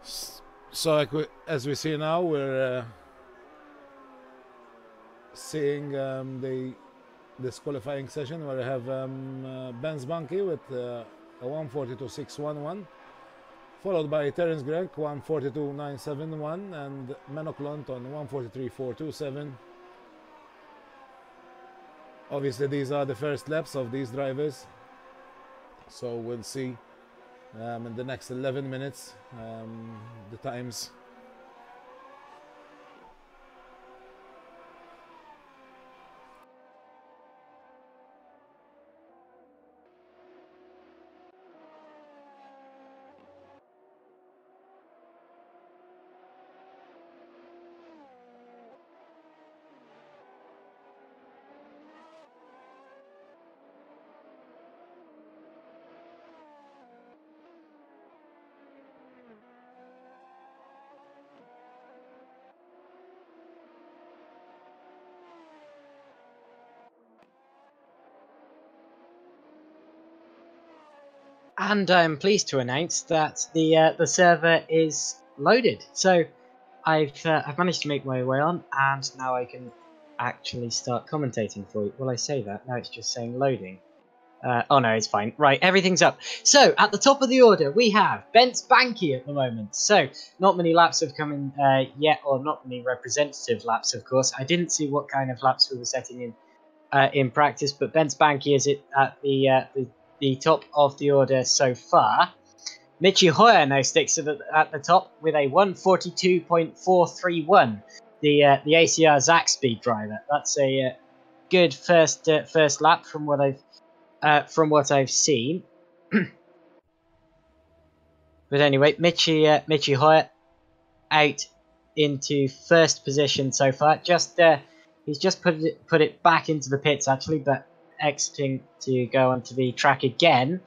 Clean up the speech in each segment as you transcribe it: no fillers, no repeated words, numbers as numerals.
So as we see now, we're seeing this qualifying session where we have Benz Bunky with a 142.611, followed by Terence Gregg 142.971 and Menno Klont on 143.427. Obviously these are the first laps of these drivers, so we'll see in the next 11 minutes the times. And I'm pleased to announce that the server is loaded. So I've managed to make my way on, and now I can actually start commentating for you. Will I say that? No, it's just saying loading. Oh no, it's fine. Right, everything's up. So at the top of the order, we have Benz Banky at the moment. So not many laps have come in yet, or not many representative laps, of course. I didn't see what kind of laps we were setting in practice, but Benz Banky is at the top of the order so far. Michi Hoyer now sticks at the top with a 142.431. The ACR Zaxby driver. That's a good first lap from what I've seen. But anyway, Michi Hoyer out into first position so far. He's just put it back into the pits actually, but exiting to go onto the track again.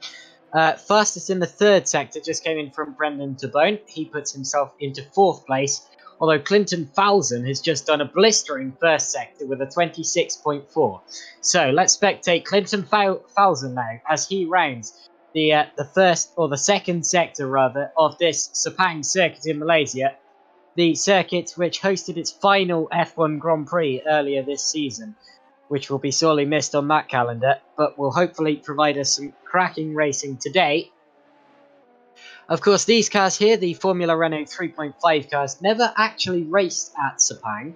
Fastest in the third sector just came in from Brendan Tabone. He puts himself into fourth place, although Clinton Falzon has just done a blistering first sector with a 26.4. So let's spectate Clinton Falzon now as he rounds the second sector rather of this Sepang circuit in Malaysia, the circuit which hosted its final F1 Grand Prix earlier this season, which will be sorely missed on that calendar, but will hopefully provide us some cracking racing today. Of course, these cars here, the Formula Renault 3.5 cars, never actually raced at Sepang.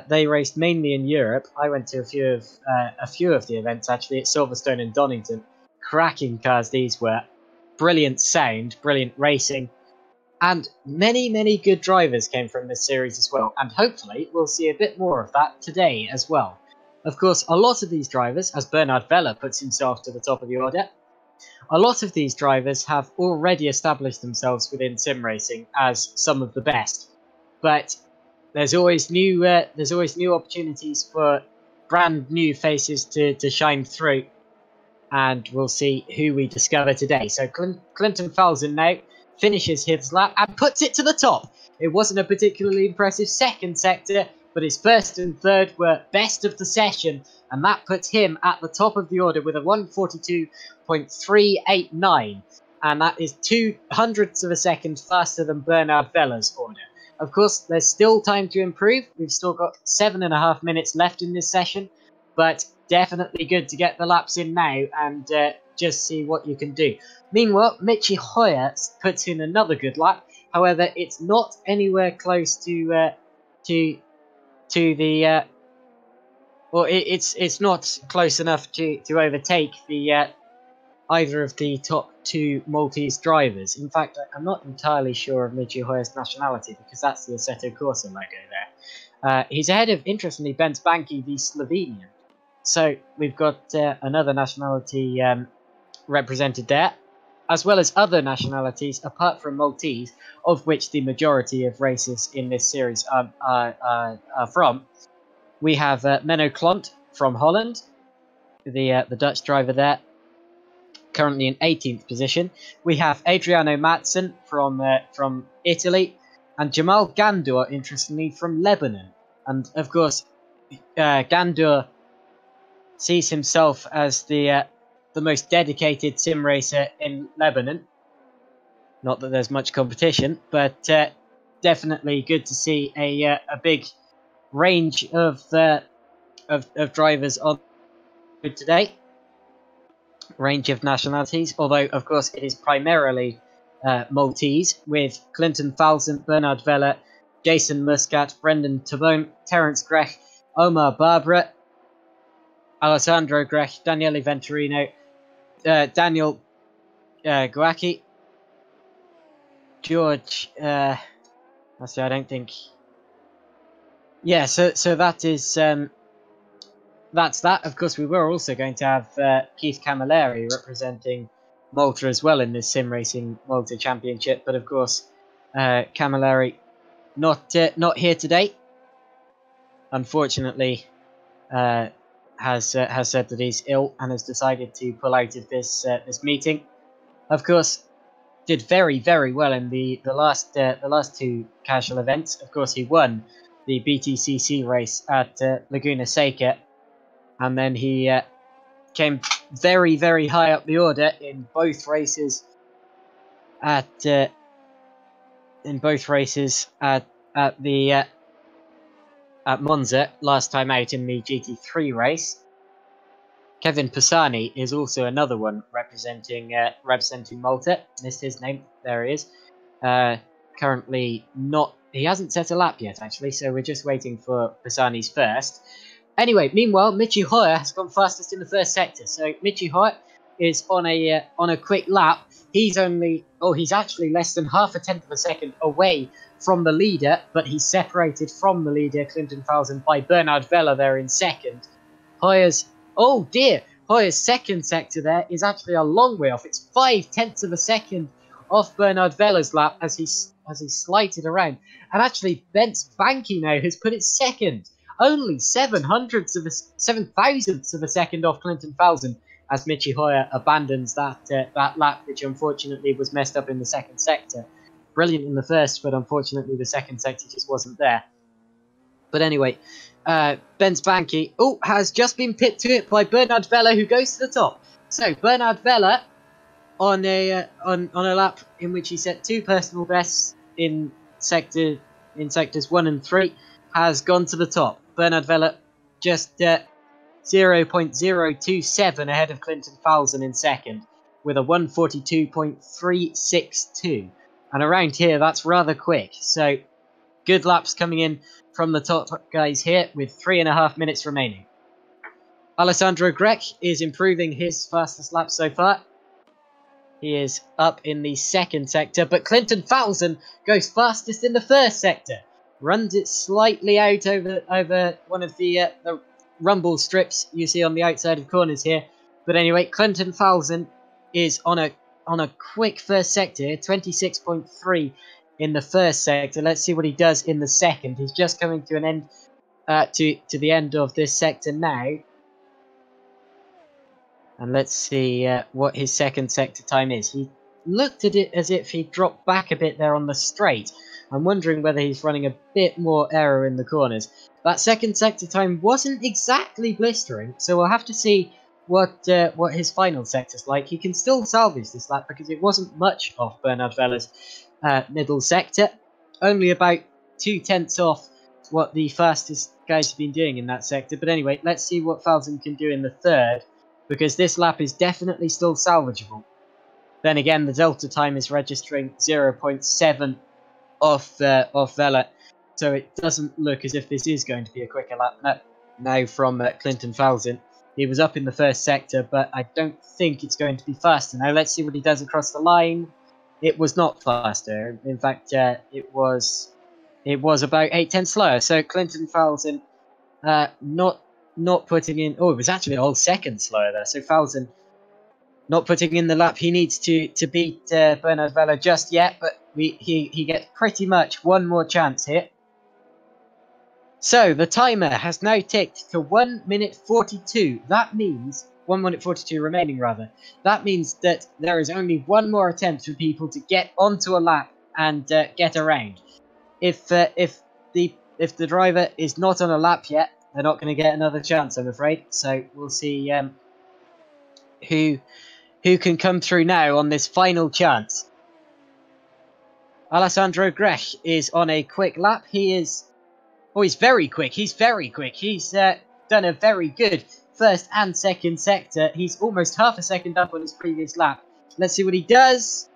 They raced mainly in Europe. I went to a few of the events actually at Silverstone and Donington. Cracking cars these were. Brilliant sound, brilliant racing. And many good drivers came from this series as well, and hopefully we'll see a bit more of that today as well. Of course, a lot of these drivers, as Bernard Vella puts himself to the top of the order, a lot of these drivers have already established themselves within sim racing as some of the best. But there's always new opportunities for brand new faces to shine through, and we'll see who we discover today. So Clinton Falzon now finishes his lap and puts it to the top. It wasn't a particularly impressive second sector, but his first and third were best of the session, and that puts him at the top of the order with a 142.389, and that is 0.02 of a second faster than Bernard Vella's order. Of course, there's still time to improve. We've still got 7.5 minutes left in this session, but definitely good to get the laps in now and just see what you can do. Meanwhile, Michi Hoyer puts in another good lap. However, it's not anywhere close to the it's not close enough to overtake the either of the top two Maltese drivers. In fact, I'm not entirely sure of Michi Hoyer's nationality because that's the Assetto Corsa logo there. He's ahead of, interestingly, Benz Banky, the Slovenian. So we've got another nationality represented there, as well as other nationalities apart from Maltese, of which the majority of races in this series are from. We have Menno Klont from Holland, the Dutch driver there, currently in 18th position. We have Adriano Matson from Italy, and Jamal Gandour, interestingly, from Lebanon. And of course, Gandour sees himself as the most dedicated sim racer in Lebanon. Not that there's much competition, but definitely good to see a big range of drivers on today. Range of nationalities, although of course it is primarily Maltese, with Clinton Falson, Bernard Vella, Jason Muscat, Brendan Tabone, Terence Grech, Omar Barbara, Alessandro Grech, Daniele Venturino, Daniel Guacchi, George. I don't think. Yeah, so that is that's that. Of course, we were also going to have Keith Camilleri representing Malta as well in this sim racing Malta Championship, but of course, Camilleri not here today. Unfortunately, has said that he's ill and has decided to pull out of this meeting. Of course, did very well in the last two casual events. Of course, he won the BTCC race at Laguna Seca, and then he came very high up the order in both races at at Monza last time out in the GT3 race. Kevin Pisani is also another one representing Malta. Missed his name. There he is. Currently not. He hasn't set a lap yet, actually, so we're just waiting for Pisani's first. Anyway, meanwhile, Michi Hoyer has gone fastest in the first sector. So Michi Hoyer is on a quick lap. He's actually less than half a tenth of a second away from the leader, but he's separated from the leader, Clinton Falson, by Bernard Vella there in second. Hoyer's second sector there is actually a long way off. It's 0.5 of a second off Bernard Vella's lap as he slighted around. And actually, Bence Banky now has put it second. Only 0.07 of a second off Clinton Falson as Michi Hoyer abandons that lap, which unfortunately was messed up in the second sector. Brilliant in the first, but unfortunately the second sector just wasn't there. But anyway, Bence Banky has just been pit to it by Bernard Vella, who goes to the top. So Bernard Vella on a lap in which he set 2 personal bests in sectors 1 and 3 has gone to the top. Bernard Vella just 0.027 ahead of Clinton Falson in second with a 1:42.362, and around here that's rather quick. So good laps coming in from the top guys here with 3.5 minutes remaining. Alessandro Grech is improving his fastest lap so far. He is up in the second sector, but Clinton Falson goes fastest in the first sector. Runs it slightly out over one of the rumble strips you see on the outside of corners here. But anyway, Clinton Falson is on a quick first sector, 26.3 in the first sector. Let's see what he does in the second. He's just coming to an end to the end of this sector now. And let's see what his second sector time is. He looked at it as if he dropped back a bit there on the straight. I'm wondering whether he's running a bit more error in the corners. That second sector time wasn't exactly blistering, so we'll have to see what his final sector's like. He can still salvage this lap because it wasn't much off Bernard Vella's middle sector. Only about 0.2 off what the fastest guys have been doing in that sector. But anyway, let's see what Falson can do in the third, because this lap is definitely still salvageable. Then again, the delta time is registering 0.7 off Vella, so it doesn't look as if this is going to be a quicker lap now from Clinton Falson. He was up in the first sector, but I don't think it's going to be faster. Now let's see what he does across the line. It was not faster. In fact, it was about 0.8 slower. So Clinton Falson not putting in. Oh, it was actually a whole second slower there. So Falson not putting in the lap he needs to beat Bernard Vella just yet, but he gets pretty much one more chance here. So the timer has now ticked to 1 minute 42. That means 1 minute 42 remaining rather. That means that there is only one more attempt for people to get onto a lap and get around. If the driver is not on a lap yet, they're not going to get another chance, I'm afraid. So we'll see who can come through now on this final chance. Alessandro Grech is on a quick lap. He is... Oh, he's very quick. He's very quick. He's done a very good first and second sector. He's almost half a second up on his previous lap. Let's see what he does.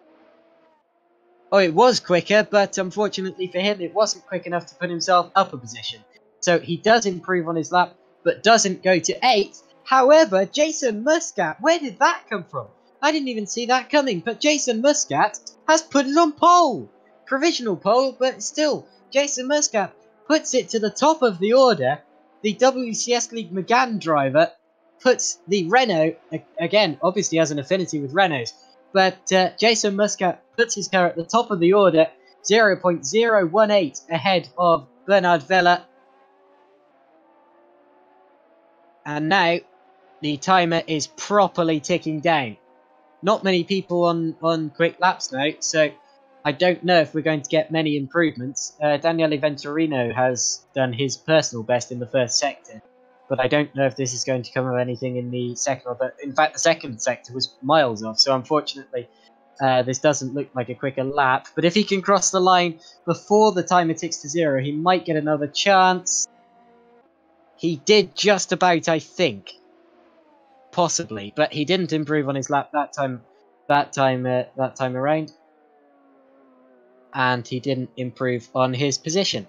Oh, it was quicker, but unfortunately for him, it wasn't quick enough to put himself up a position. So he does improve on his lap, but doesn't go to 8th. However, Jason Muscat, where did that come from? I didn't even see that coming, but Jason Muscat has put it on pole. Provisional pole, but still, Jason Muscat puts it to the top of the order. The WCS League Megane driver puts the Renault, again, obviously has an affinity with Renaults, but Jason Muscat puts his car at the top of the order, 0.018 ahead of Bernard Vella. And now the timer is properly ticking down. Not many people on quick laps now, so I don't know if we're going to get many improvements. Daniele Venturino has done his personal best in the first sector, but I don't know if this is going to come of anything in the second one. But in fact, the second sector was miles off, so unfortunately, this doesn't look like a quicker lap. But if he can cross the line before the timer ticks to 0, he might get another chance. He did just about, I think, possibly, but he didn't improve on his lap that time around, and he didn't improve on his position.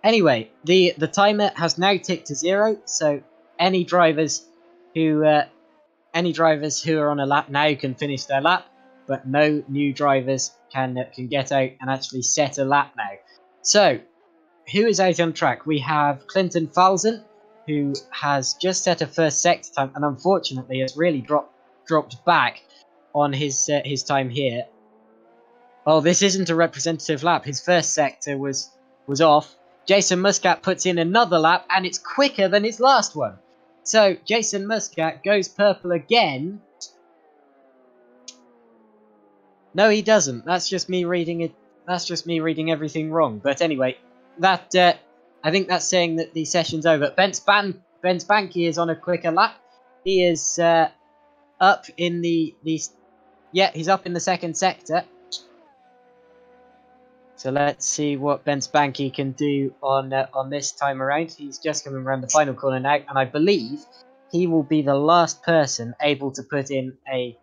Anyway, the timer has now ticked to 0, so any drivers who are on a lap now can finish their lap, but no new drivers can get out and actually set a lap now. So, who is out on track? We have Clinton Falzen, who has just set a first sector time, and unfortunately has really dropped back on his time here. Oh, this isn't a representative lap. His first sector was off. Jason Muscat puts in another lap, and it's quicker than his last one. So Jason Muscat goes purple again. No, he doesn't. That's just me reading it. That's just me reading everything wrong. But anyway, that I think that's saying that the session's over. Ben Spanky is on a quicker lap. He is up in he's up in the second sector. So let's see what Ben Spanky can do on this time around. He's just coming around the final corner now, and I believe he will be the last person able to put in a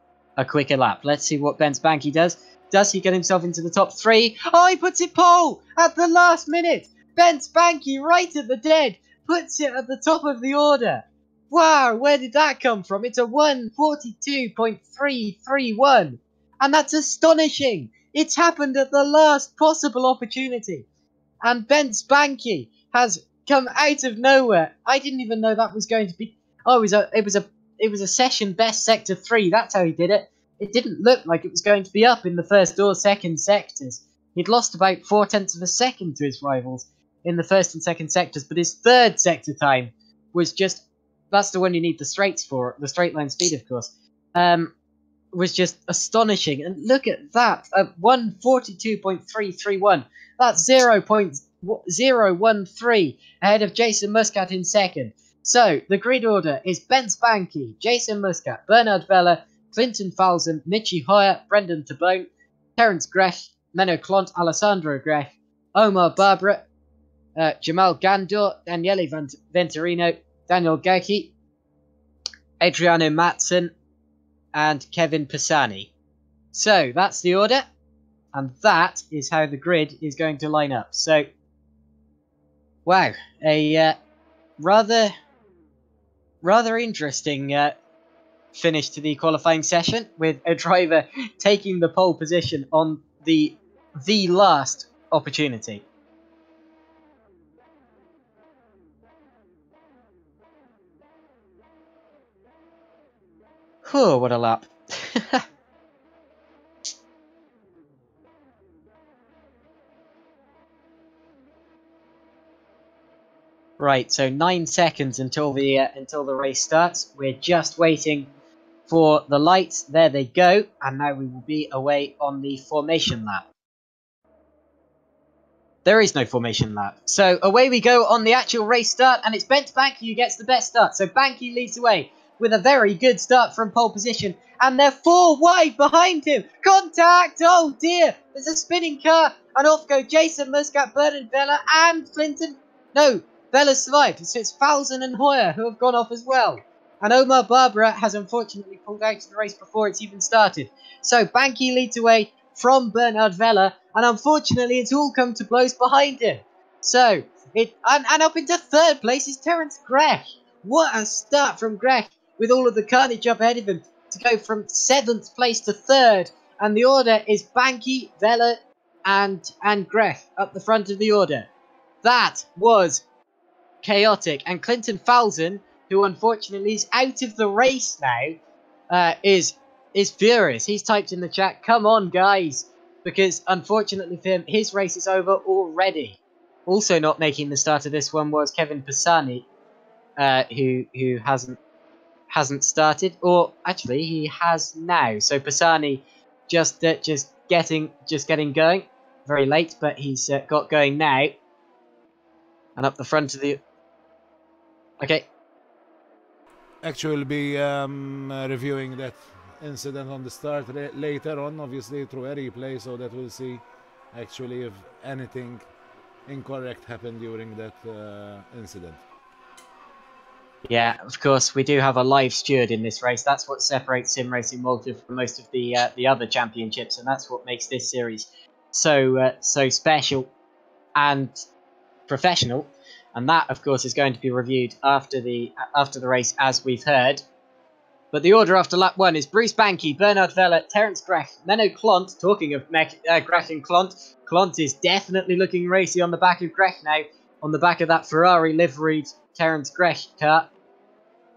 quicker lap. Let's see what Ben Spanky does. Does he get himself into the top 3? Oh, he puts it pole at the last minute. Ben Spanky, right at the dead, puts it at the top of the order. Wow, where did that come from? It's a 1:42.331. And that's astonishing. It's happened at the last possible opportunity. And Ben Spanky has come out of nowhere. I didn't even know that was going to be... Oh, it was a session best sector 3. That's how he did it. It didn't look like it was going to be up in the first or second sectors. He'd lost about 0.4 of a second to his rivals in the first and second sectors, but his third sector time was just... That's the one you need the straights for, the straight line speed, of course. Was just astonishing. And look at that, at 1:42.331. That's 0.013 ahead of Jason Muscat in second. So, the grid order is Ben Spanky, Jason Muscat, Bernard Vella, Clinton Falzen, Michi Hoyer, Brendan Tabone, Terence Grech, Menno Clont, Alessandro Grech, Omar Barbara, Jamal Gandor, Daniele Venturino, Daniel Gauki, Adriano Matson, and Kevin Pisani. So, that's the order, and that is how the grid is going to line up. So, wow, a rather interesting finish to the qualifying session, with a driver taking the pole position on the last opportunity. Oh, what a lap. Right, so 9 seconds until the race starts. We're just waiting for the lights. There they go, and now we will be away on the formation lap. There is no formation lap. So away we go on the actual race start, and it's Ben Banky who gets the best start. So Banky leads the way. with a very good start from pole position. And they're 4 wide behind him. Contact! Oh dear! There's a spinning car. And off go Jason Muscat, Bernard Vella, and Clinton. No, Vella survived. So it's Falzon and Hoyer who have gone off as well. And Omar Barbara has unfortunately pulled out of the race before it's even started. So Banky leads away from Bernard Vella, and unfortunately it's all come to blows behind him. So, and up into 3rd place is Terence Grech. What a start from Grech, with all of the carnage up ahead of him, to go from 7th place to 3rd. And the order is Banky, Vella, and Grech up the front of the order. That was chaotic. And Clinton Falzon, who unfortunately is out of the race now, is furious. He's typed in the chat, "Come on, guys," because unfortunately for him, his race is over already. Also not making the start of this one was Kevin Pisani, who hasn't started, or actually he has now. So Pisani just getting going, very late, but he's got going now, and up the front of the. Okay. Actually, we'll be reviewing that incident on the start later on, obviously through a replay, so that we'll see actually if anything incorrect happened during that incident. Yeah, of course, we do have a live steward in this race. That's what separates Sim Racing Malta from most of the other championships, and that's what makes this series so special and professional. And that, of course, is going to be reviewed after the race, as we've heard. But the order after lap 1 is Bruce Banky, Bernard Vella, Terence Grech, Menno Clont. Talking of Grech and Clont, Clont is definitely looking racy on the back of Grech now, on the back of that Ferrari liveried Terence Grech car.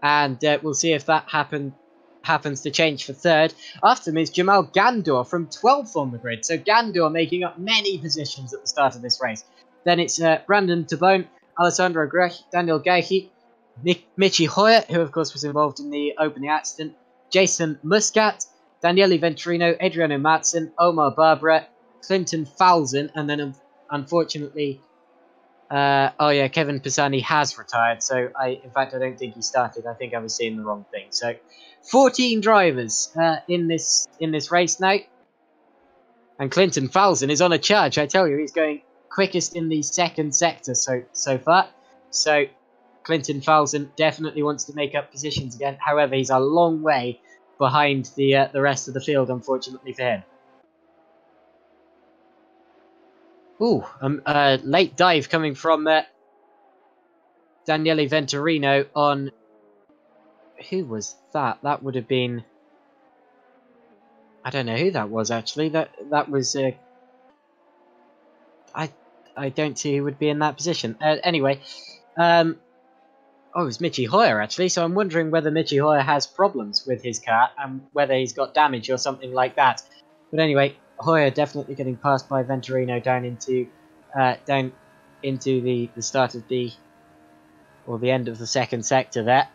And we'll see if that happens to change for 3rd. After him is Jamal Gandor from 12th on the grid. So Gandor making up many positions at the start of this race. Then it's Brandon Tabone, Alessandro Grech, Daniel Gaichi, Michi Hoyer, who of course was involved in the opening accident, Jason Muscat, Daniele Venturino, Adriano Matson, Omar Barbara, Clinton Falzon, and then unfortunately, Kevin Pisani has retired. So in fact, I don't think he started. I think I was seeing the wrong thing. So 14 drivers in this race now, and Clinton Falzon is on a charge. I tell you, he's going quickest in the 2nd sector so far. So Clinton Falzon definitely wants to make up positions again. However, he's a long way behind the rest of the field, unfortunately for him. Ooh, late dive coming from Daniele Venturino on. Who was that? That would have been. I don't know who that was actually. That was. I don't see who would be in that position. Anyway, it's Michi Hoyer actually. So I'm wondering whether Michi Hoyer has problems with his car and whether he's got damage or something like that. But anyway, Hoyer definitely getting passed by Venturino down into the start of the end of the 2nd sector there.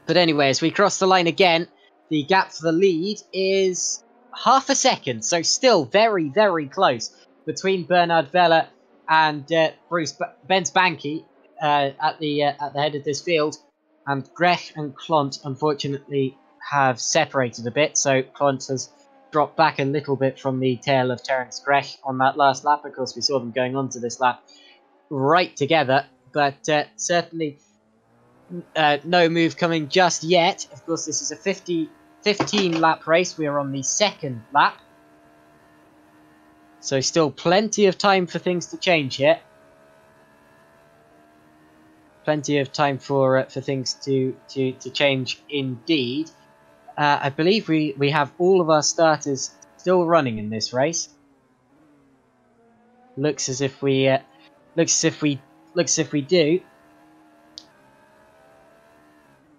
But anyway, as we cross the line again, the gap for the lead is half a second, so still very, very close between Bernard Vella and Benz Banky at the head of this field. And Grech and Clont, unfortunately, have separated a bit, so Clont has dropped back a little bit from the tail of Terence Grech on that last lap. Of course, we saw them going on to this lap right together, but certainly no move coming just yet. Of course, this is a 15 lap race. We are on the 2nd lap, so still plenty of time for things to change here. Plenty of time for things to change indeed. I believe we have all of our starters still running in this race. Looks as if we do.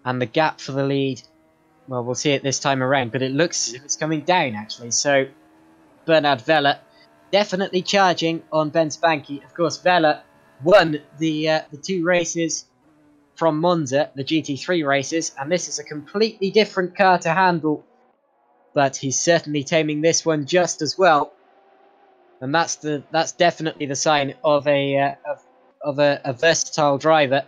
And the gap for the lead, well, we'll see it this time around, but it looks as if it's coming down actually. So Bernard Vella definitely charging on Benz Banky. Of course, Vella won the 2 races from Monza, the GT3 races, and this is a completely different car to handle, but he's certainly taming this one just as well. And that's definitely the sign of a versatile driver.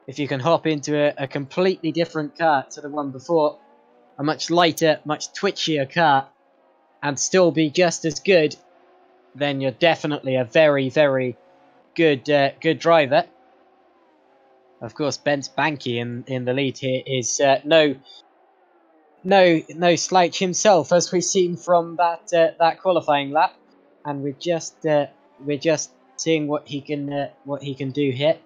if you can hop into a completely different car to the one before, a much lighter, much twitchier car, and still be just as good, then you're definitely a very, very good good driver. Of course, Bent Banky in the lead here is no slouch himself, as we've seen from that qualifying lap, and we're just seeing what he can do here.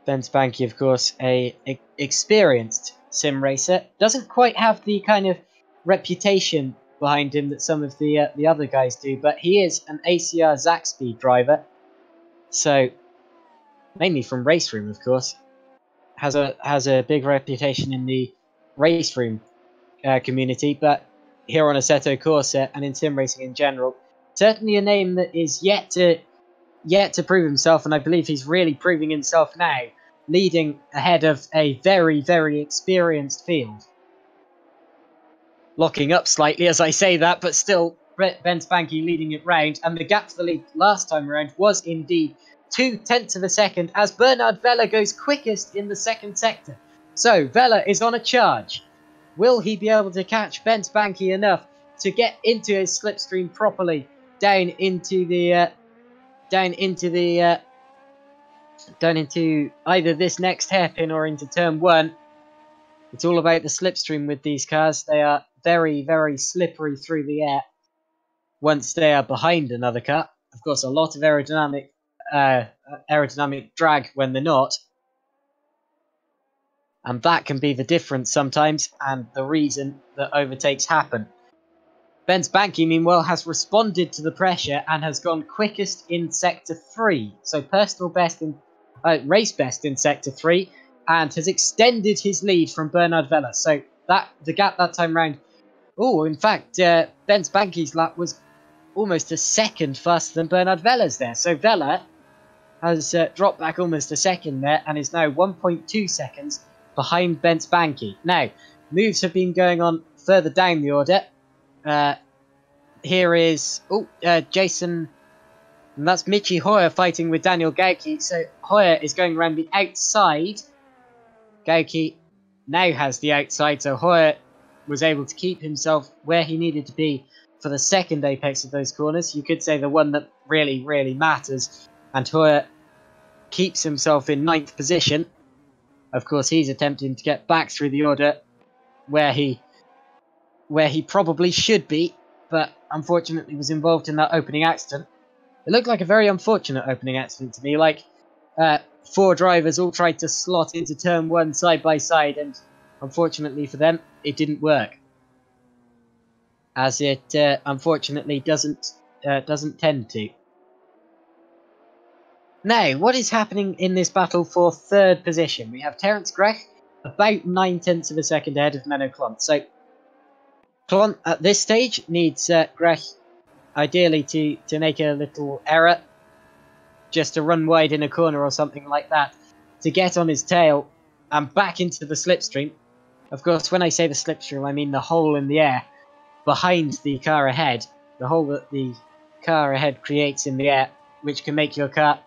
Bent Banky, of course, a experienced sim racer, doesn't quite have the kind of reputation behind him that some of the other guys do, but he is an ACR Zaxby driver, so mainly from race room, of course, has a big reputation in the race room community, but here on Assetto Corsa and in sim racing in general, certainly a name that is yet to prove himself, and I believe he's really proving himself now, leading ahead of a very, very experienced field. Locking up slightly as I say that, but still Ben Spanky leading it round, and the gap to the lead last time around was indeed 0.2 of a second as Bernard Vella goes quickest in the second sector. So Vella is on a charge. Will he be able to catch Ben Spanky enough to get into his slipstream properly down into either this next hairpin or into turn 1? It's all about the slipstream with these cars. They are very, very slippery through the air once they are behind another car. Of course, a lot of aerodynamic drag when they're not. And that can be the difference sometimes, and the reason that overtakes happen. Ben Spanky, meanwhile, has responded to the pressure and has gone quickest in Sector 3. So personal best in race best in Sector 3, and has extended his lead from Bernard Vella. So the gap that time round. Oh, in fact, Ben Spanky's lap was almost a second faster than Bernard Vella's there. So Vella has dropped back almost a second there and is now 1.2 seconds behind Ben Spanky. Now, moves have been going on further down the order. Here is Jason, and that's Michi Hoyer fighting with Daniel Gauki. So Hoyer is going around the outside. Gauki now has the outside, so Hoyer was able to keep himself where he needed to be for the second apex of those corners. You could say the one that really, really matters. And Hoyer keeps himself in 9th position. Of course, he's attempting to get back through the order where he probably should be, but unfortunately was involved in that opening accident. It looked like a very unfortunate opening accident to me. Like 4 drivers all tried to slot into turn 1 side by side, and unfortunately for them, it didn't work, as it unfortunately doesn't tend to. Now, what is happening in this battle for 3rd position? We have Terence Grech about 0.9 of a second ahead of Menno Klont. So Klont at this stage needs Grech ideally to make a little error, just to run wide in a corner or something like that, to get on his tail and back into the slipstream. Of course, when I say the slipstream, I mean the hole in the air behind the car ahead, the hole that the car ahead creates in the air, which can make your car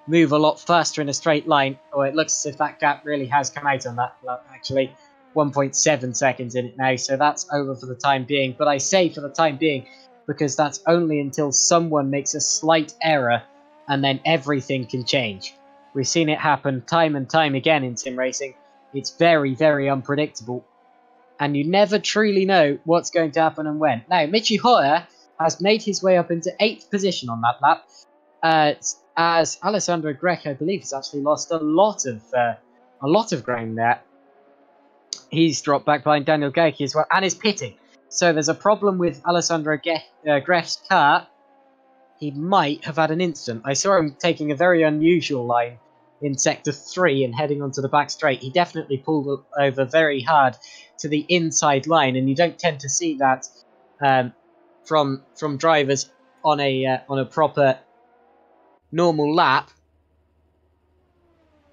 move a lot faster in a straight line. Oh, it looks as if that gap really has come out on that. Actually, 1.7 seconds in it now, so that's over for the time being. But I say for the time being because that's only until someone makes a slight error and then everything can change. We've seen it happen time and time again in sim racing. It's very, very unpredictable, and you never truly know what's going to happen and when. Now, Michi Hoyer has made his way up into 8th position on that lap, as Alessandro Grech, I believe, has actually lost a lot of ground there. He's dropped back behind Daniel Gauki as well, and is pitting. So there's a problem with Alessandro Grech's car. He might have had an incident. I saw him taking a very unusual line in Sector 3 and heading onto the back straight. He definitely pulled over very hard to the inside line, and you don't tend to see that from drivers on a proper normal lap.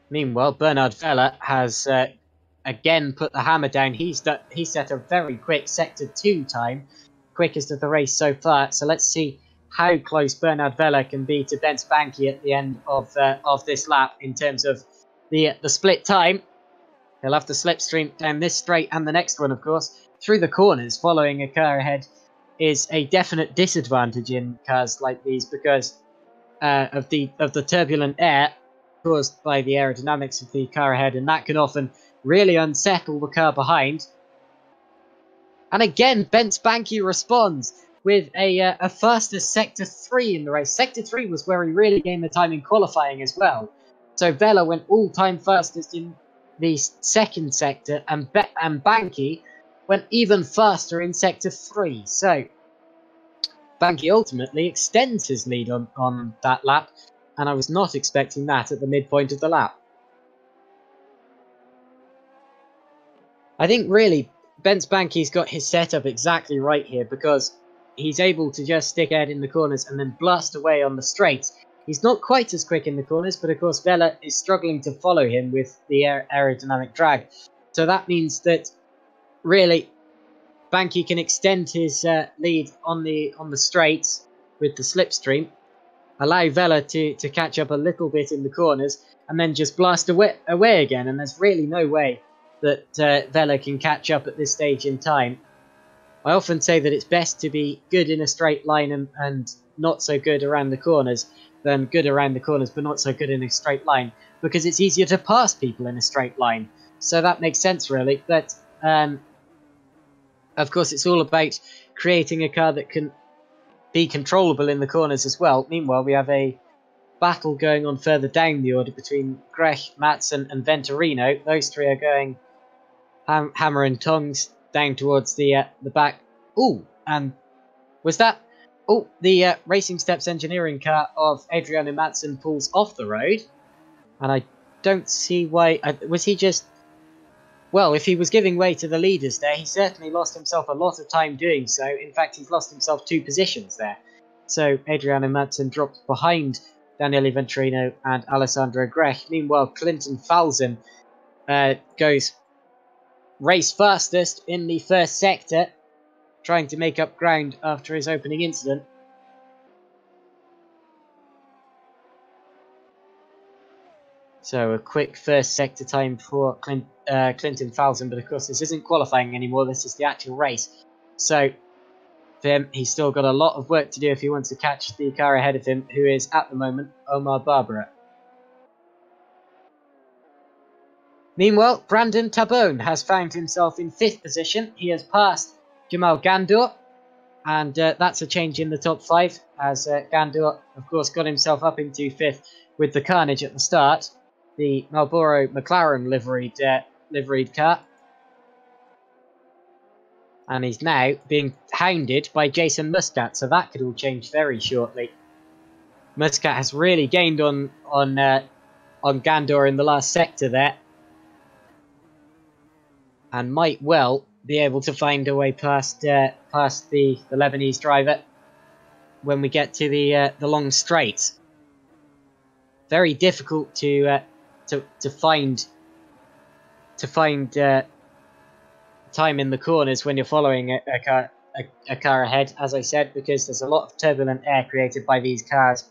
Meanwhile, Bernard Vella has again put the hammer down. He set a very quick Sector 2 time, quickest of the race so far. So let's see how close Bernard Vella can be to Bence Banki at the end of this lap in terms of the split time. He'll have to slipstream down this straight and the next one, of course. Through the corners, following a car ahead is a definite disadvantage in cars like these because of the turbulent air caused by the aerodynamics of the car ahead, and that can often really unsettle the car behind. And again, Bence Banki responds with a fastest Sector 3 in the race. Sector 3 was where he really gained the time in qualifying as well. So Vella went all-time fastest in the second sector, and Banki went even faster in Sector 3. So Banki ultimately extends his lead on that lap, and I was not expecting that at the midpoint of the lap. I think really Bence Banki's got his setup exactly right here because he's able to just stick ahead in the corners and then blast away on the straights. He's not quite as quick in the corners, but of course Vella is struggling to follow him with the aerodynamic drag. So that means that really Banki can extend his lead on the straights with the slipstream, allow Vella to catch up a little bit in the corners, and then just blast away again. And there's really no way that Vella can catch up at this stage in time. I often say that it's best to be good in a straight line and not so good around the corners than good around the corners but not so good in a straight line, because it's easier to pass people in a straight line. So that makes sense really, but of course it's all about creating a car that can be controllable in the corners as well. Meanwhile, we have a battle going on further down the order between Grech, Matson and Venturino. Those three are going hammer and tongs down towards the back. Oh, and was that... Oh, the Racing Steps engineering car of Adriano Matson pulls off the road. And I don't see why... was he just... Well, if he was giving way to the leaders there, he certainly lost himself a lot of time doing so. In fact, he's lost himself 2 positions there. So Adriano Matson dropped behind Daniele Venturino and Alessandro Grech. Meanwhile, Clinton Falzon goes race fastest in the first sector, trying to make up ground after his opening incident. So a quick first sector time for Clinton Falzon, but of course this isn't qualifying anymore, this is the actual race. So for him, he's still got a lot of work to do if he wants to catch the car ahead of him, who is at the moment Omar Barbara. Meanwhile, Brandon Tabone has found himself in 5th position. He has passed Jamal Gandor, and that's a change in the top 5, as Gandor, of course, got himself up into 5th with the carnage at the start, the Marlboro McLaren liveried car. And he's now being hounded by Jason Muscat, so that could all change very shortly. Muscat has really gained on Gandor in the last sector there, and might well be able to find a way past the Lebanese driver when we get to the long straight. Very difficult to find time in the corners when you're following a car ahead, as I said, because there's a lot of turbulent air created by these cars.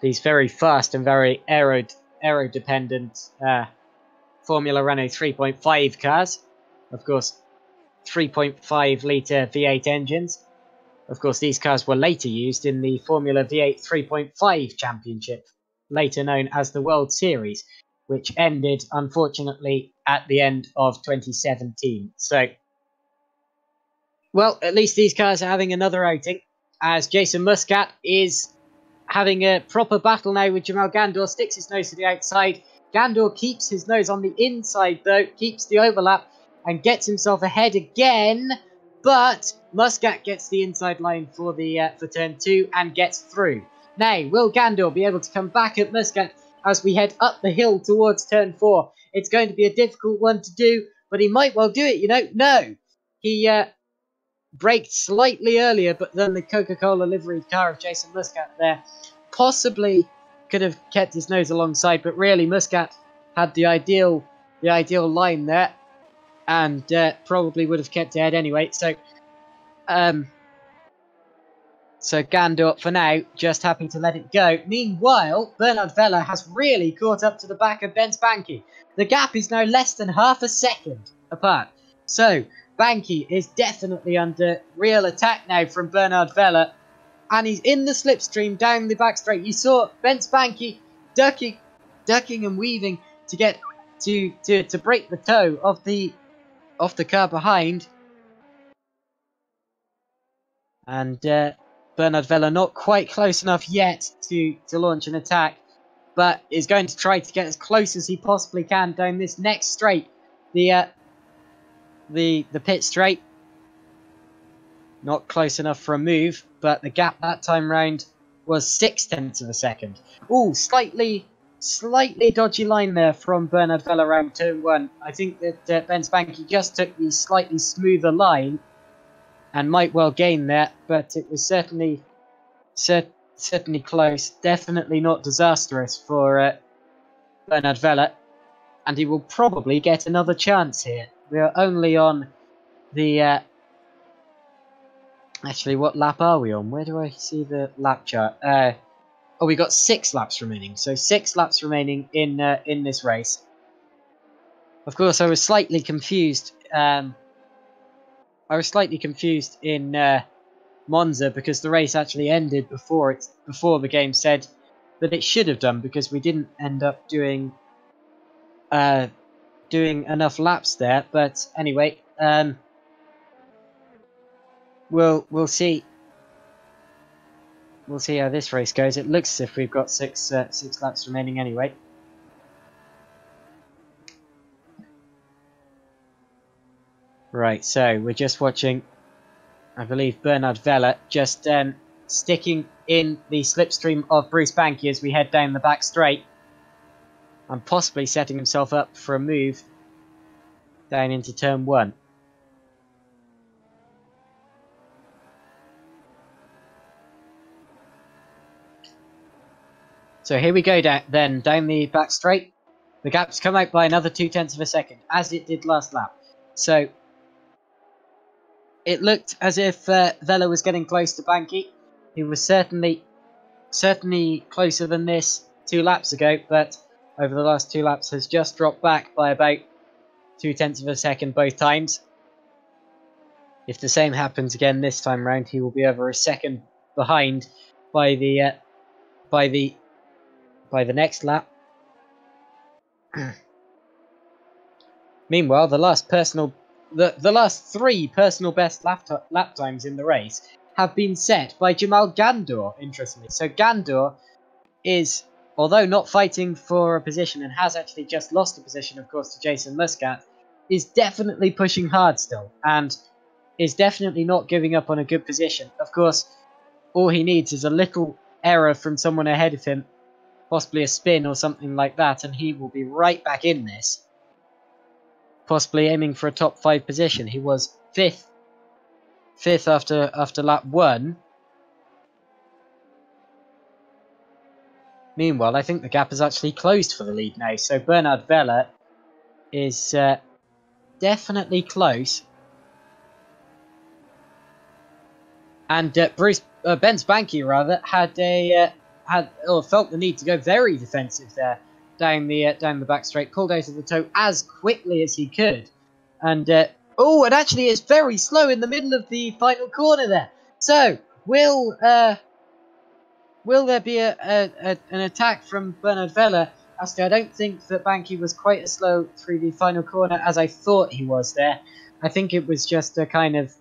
These very fast and very aero-dependent Formula Renault 3.5 cars. Of course, 3.5 litre V8 engines. Of course, these cars were later used in the Formula V8 3.5 Championship, later known as the World Series, which ended, unfortunately, at the end of 2017. So, well, at least these cars are having another outing, as Jason Muscat is having a proper battle now with Jamal Gandor, sticks his nose to the outside. Gandor keeps his nose on the inside, though, keeps the overlap, and gets himself ahead again, but Muscat gets the inside line for turn 2 and gets through. Now, will Gandor be able to come back at Muscat as we head up the hill towards turn 4? It's going to be a difficult one to do, but he might well do it, you know. No! He braked slightly earlier, but then the Coca-Cola liveried car of Jason Muscat there possibly could have kept his nose alongside, but really Muscat had the ideal line there, and probably would have kept ahead anyway. So So Gandor, for now, just happy to let it go. Meanwhile, Bernard Vella has really caught up to the back of Ben's Banky. The gap is now less than half a second apart. So Banky is definitely under real attack now from Bernard Vella. And he's in the slipstream down the back straight. You saw Ben's Banky ducking and weaving to get to break the toe of the car behind. And Bernard Vella not quite close enough yet to launch an attack, but is going to try to get as close as he possibly can down this next straight, the pit straight. Not close enough for a move, but the gap that time round was 0.6 of a second. Ooh, slightly dodgy line there from Bernard Vella around turn 1. I think that Ben Spanky just took the slightly smoother line and might well gain there, but it was certainly close. Definitely not disastrous for Bernard Vella, and he will probably get another chance here. We are only on the actually, what lap are we on? Where do I see the lap chart? Oh, we got 6 laps remaining. So 6 laps remaining in this race. Of course, I was slightly confused. I was slightly confused in Monza because the race actually ended before the game said that it should have done, because we didn't end up doing enough laps there. But anyway, we'll see. We'll see how this race goes. It looks as if we've got 6 laps remaining anyway. Right, so we're just watching, I believe, Bernard Vella just sticking in the slipstream of Bruce Banky as we head down the back straight, and possibly setting himself up for a move down into turn 1. So here we go down the back straight. The gap's come out by another 0.2 of a second, as it did last lap. So it looked as if Vella was getting close to Banky. He was certainly closer than this 2 laps ago, but over the last 2 laps has just dropped back by about 0.2 of a second both times. If the same happens again this time round, he will be over a second behind by the next lap. Meanwhile, the last 3 personal best lap times in the race have been set by Jamal Gandor, interestingly. So Gandor is, although not fighting for a position and has actually just lost a position, of course, to Jason Muscat, is definitely pushing hard still and is definitely not giving up on a good position. Of course, all he needs is a little error from someone ahead of him, possibly a spin or something like that, and he will be right back in this, possibly aiming for a top 5 position. He was fifth after lap 1. Meanwhile, I think the gap is actually closed for the lead now, so Bernard Vella is definitely close. And Ben Spanky rather felt the need to go very defensive there down the back straight, pulled out of the toe as quickly as he could, and it actually is very slow in the middle of the final corner there. So will there be an attack from Bernard Vella? Actually, I don't think that Banky was quite as slow through the final corner as I thought he was there. I think it was just a kind of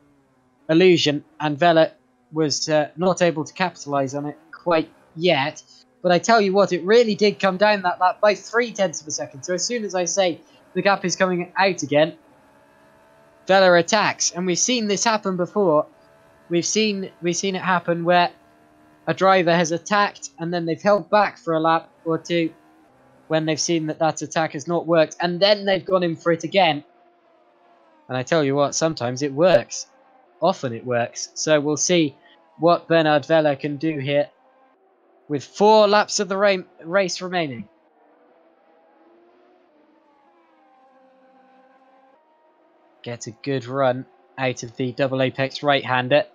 illusion, and Vella was not able to capitalise on it quite yet. But I tell you what, it really did come down that lap by 0.3 of a second. So as soon as I say the gap is coming out again, Vella attacks, and we've seen this happen before. We've seen it happen where a driver has attacked and then they've held back for a lap or 2 when they've seen that attack has not worked, and then they've gone in for it again. And I tell you what, sometimes it works. Often it works. So we'll see what Bernard Vella can do here with 4 laps of the race remaining. Gets a good run out of the double apex right-hander.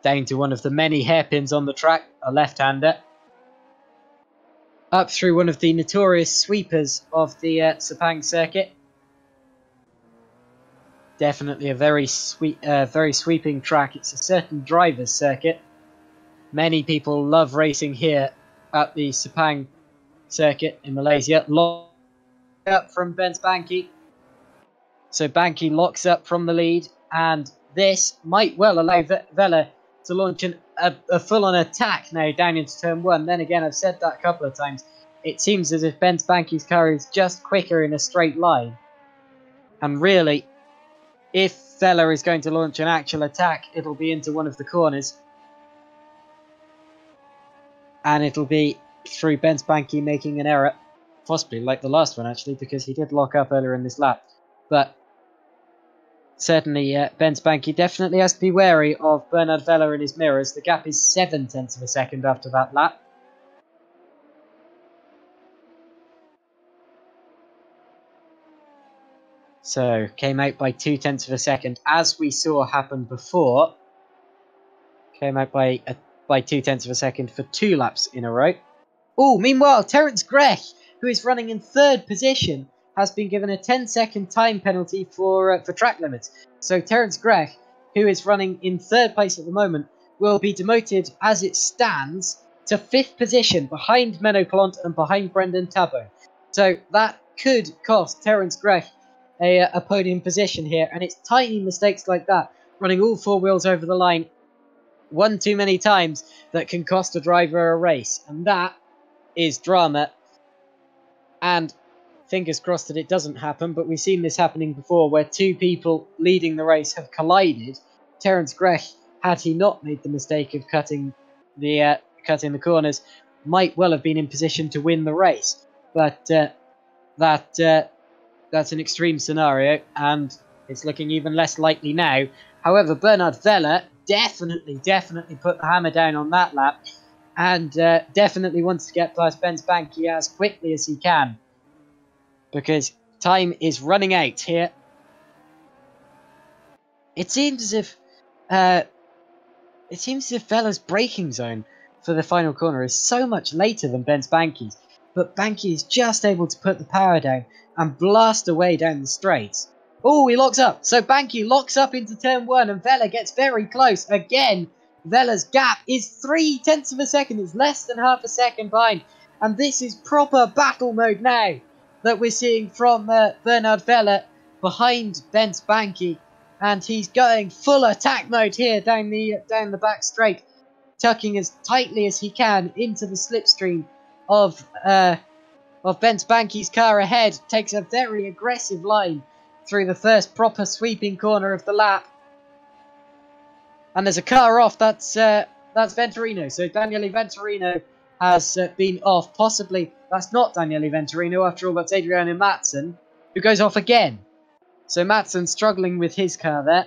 down to one of the many hairpins on the track, a left-hander. Up through one of the notorious sweepers of the Sepang circuit. Definitely a very sweeping track. It's a certain driver's circuit. Many people love racing here at the Sepang circuit in Malaysia. Lock up from Benz Banky. So Banky locks up from the lead, and this might well allow Vela to launch a full-on attack now down into turn 1. Then again, I've said that a couple of times. It seems as if Benz Banky's car is just quicker in a straight line. And really, if Vela is going to launch an actual attack, it'll be into one of the corners. And it'll be through Benz Banky making an error. Possibly like the last one, actually, because he did lock up earlier in this lap. But certainly, Benz Banky definitely has to be wary of Bernard Vela in his mirrors. The gap is 0.7 of a second after that lap. So, came out by 0.2 of a second, as we saw happen before. Came out by 0.2 of a second for 2 laps in a row. Oh, meanwhile, Terence Grech, who is running in 3rd position, has been given a 10-second time penalty for track limits. So Terence Grech, who is running in 3rd place at the moment, will be demoted as it stands to 5th position behind Menno Clant and behind Brendan Tabo. So that could cost Terence Grech a podium position here, and it's tiny mistakes like that, running all 4 wheels over the line one too many times, that can cost a driver a race, and that is drama. And fingers crossed that it doesn't happen, but we've seen this happening before, where 2 people leading the race have collided. Terence Grech, had he not made the mistake of cutting the corners, might well have been in position to win the race. But that's an extreme scenario, and it's looking even less likely now. However, Bernard Vela definitely put the hammer down on that lap, and definitely wants to get past Benz Banky as quickly as he can, because time is running out here. It seems as if Vela's braking zone for the final corner is so much later than Benz Banky's, but Banky is just able to put the power down and blast away down the straight. Oh, he locks up. So Banky locks up into turn 1, and Vela gets very close. Again, Vela's gap is 0.3 of a second. It's less than half a second behind. And this is proper battle mode now that we're seeing from Bernard Vela behind Benz Banky. And he's going full attack mode here down the back straight, tucking as tightly as he can into the slipstream of Benz Banky's car ahead. Takes a very aggressive line through the first proper sweeping corner of the lap. And there's a car off. That's Venturino. So Daniele Venturino has been off. Possibly that's not Daniele Venturino after all. That's Adriano Matson, who goes off again. So Matson struggling with his car there.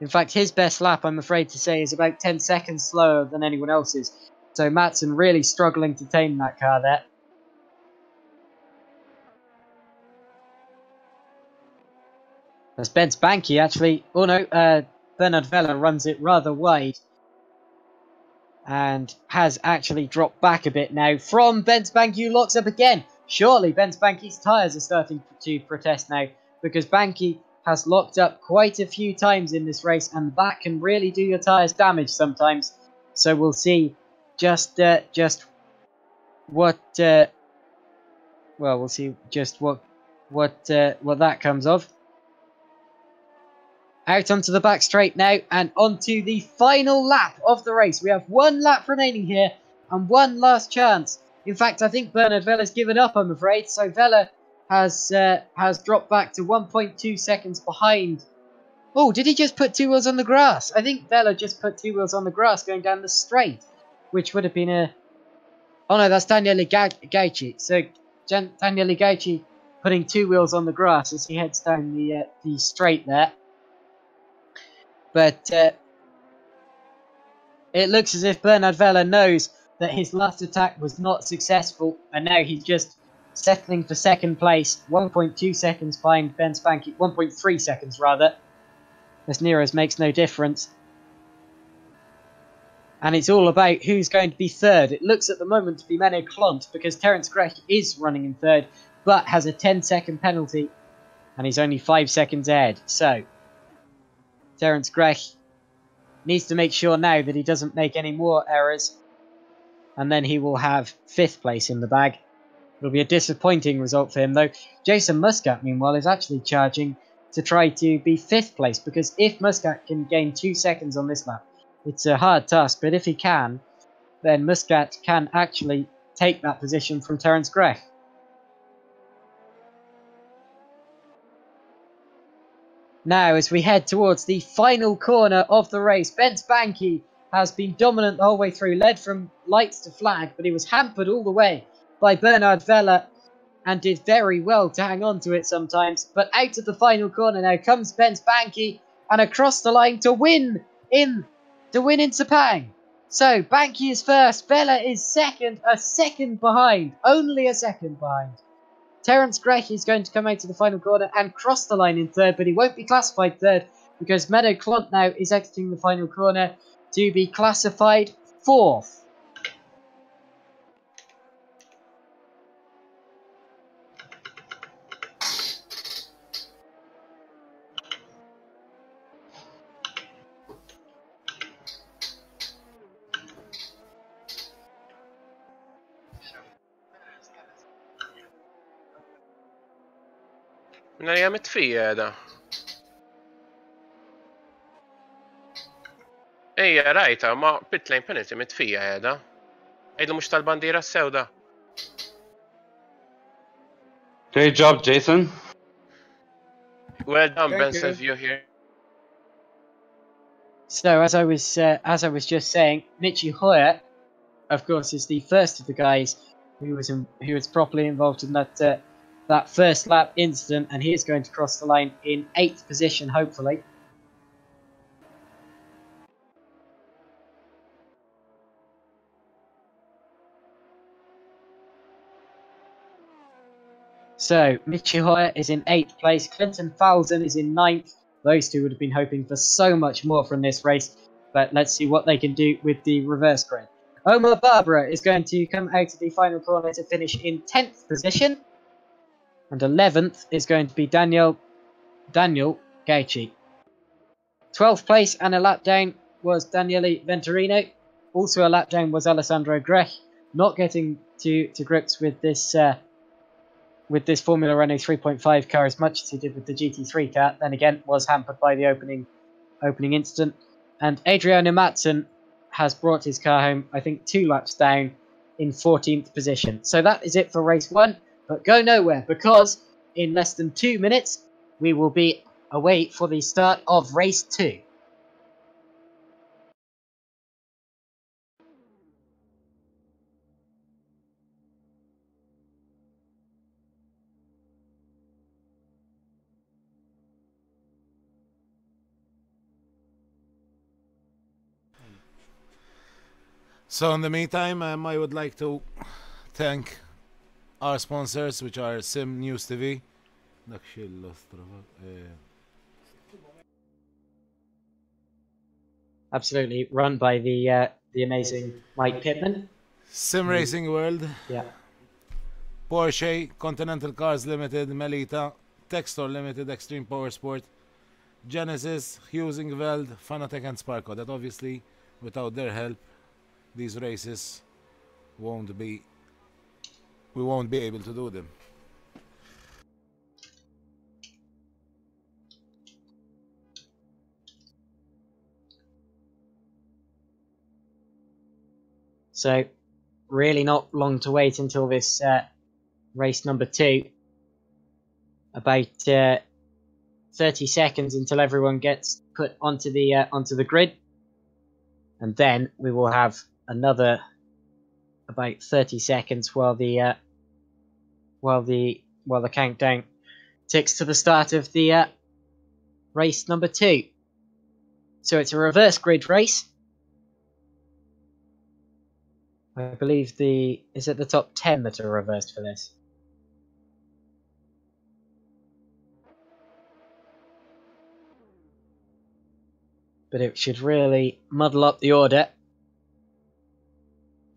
In fact, his best lap, I'm afraid to say, is about 10 seconds slower than anyone else's. So Matson really struggling to tame that car there. As Benz Banky actually, oh no, Bernard Vela runs it rather wide and has actually dropped back a bit now from Benz Banky, who locks up again. Surely Benz Banky's tyres are starting to protest now, because Banky has locked up quite a few times in this race, and that can really do your tyres damage sometimes. So we'll see just what we'll see just what that comes of. Out onto the back straight now, and onto the final lap of the race. We have 1 lap remaining here, and 1 last chance. In fact, I think Bernard Vela's given up, I'm afraid. So Vela has dropped back to 1.2 seconds behind. Oh, did he just put 2 wheels on the grass? I think Vela just put 2 wheels on the grass going down the straight, which would have been a... Oh no, that's Daniele Gauci. So Daniele Gauci putting 2 wheels on the grass as he heads down the straight there. But it looks as if Bernard Vela knows that his last attack was not successful, and now he's just settling for 2nd place, 1.2 seconds behind Benz Banky, 1.3 seconds rather, as near as makes no difference. And it's all about who's going to be third. It looks at the moment to be Menno Klont because Terence Grech is running in third, but has a 10-second penalty, and he's only 5 seconds ahead. So, Terence Grech needs to make sure now that he doesn't make any more errors, and then he will have 5th place in the bag. It'll be a disappointing result for him, though. Jason Muscat, meanwhile, is actually charging to try to be 5th place, because if Muscat can gain 2 seconds on this lap, it's a hard task, but if he can, then Muscat can actually take that position from Terence Grech. Now, as we head towards the final corner of the race, Bence Banky has been dominant the whole way through, led from lights to flag, but he was hampered all the way by Bernard Vella and did very well to hang on to it sometimes. But out of the final corner now comes Bence Banky and across the line to win in Sepang. So Banky is first, Vella is second, a second behind, only a second behind. Terence Grech is going to come out to the final corner and cross the line in third, but he won't be classified third because Menno Klont now is exiting the final corner to be classified fourth. Minna hija mitfija da. Ejja, rajta, ma pit lane penalty mitfija da. Ejdu mux tal-bandira s-sewda. Great job, Jason. Well done, Thank Benson, you. if you're here. So as I was just saying, Michi Hoyer, of course, is the first of the guys who was properly involved in that first lap incident, and he is going to cross the line in 8th position, hopefully. So, Michi Hoyer is in 8th place, Clinton Falzon is in 9th. Those two would have been hoping for so much more from this race, but let's see what they can do with the reverse grid. Omar Barbara is going to come out of the final corner to finish in 10th position. And 11th is going to be Daniel Gauci. 12th place and a lap down was Daniele Venturino. Also a lap down was Alessandro Grech. Not getting to grips with this Formula Renault 3.5 car as much as he did with the GT3 car. Then again, was hampered by the opening incident. And Adriano Matson has brought his car home, I think, 2 laps down in 14th position. So that is it for race 1. But go nowhere, because in less than 2 minutes, we will be away for the start of race 2. So in the meantime, I would like to thank our sponsors, which are Sim News TV. Absolutely, run by the amazing Mike Pittman. Sim Racing World, Yeah. Porsche, Continental Cars Limited, Melita, Textor Limited, Extreme Power Sport, Genesis, Hughes Ingveld, Fanatec and Sparco. That obviously, without their help, these races we won't be able to do them. So, really not long to wait until this race number 2. About 30 seconds until everyone gets put onto the grid, and then we will have another about 30 seconds while the countdown ticks to the start of the race number 2. So it's a reverse grid race. I believe is it the top 10 that are reversed for this? But it should really muddle up the order.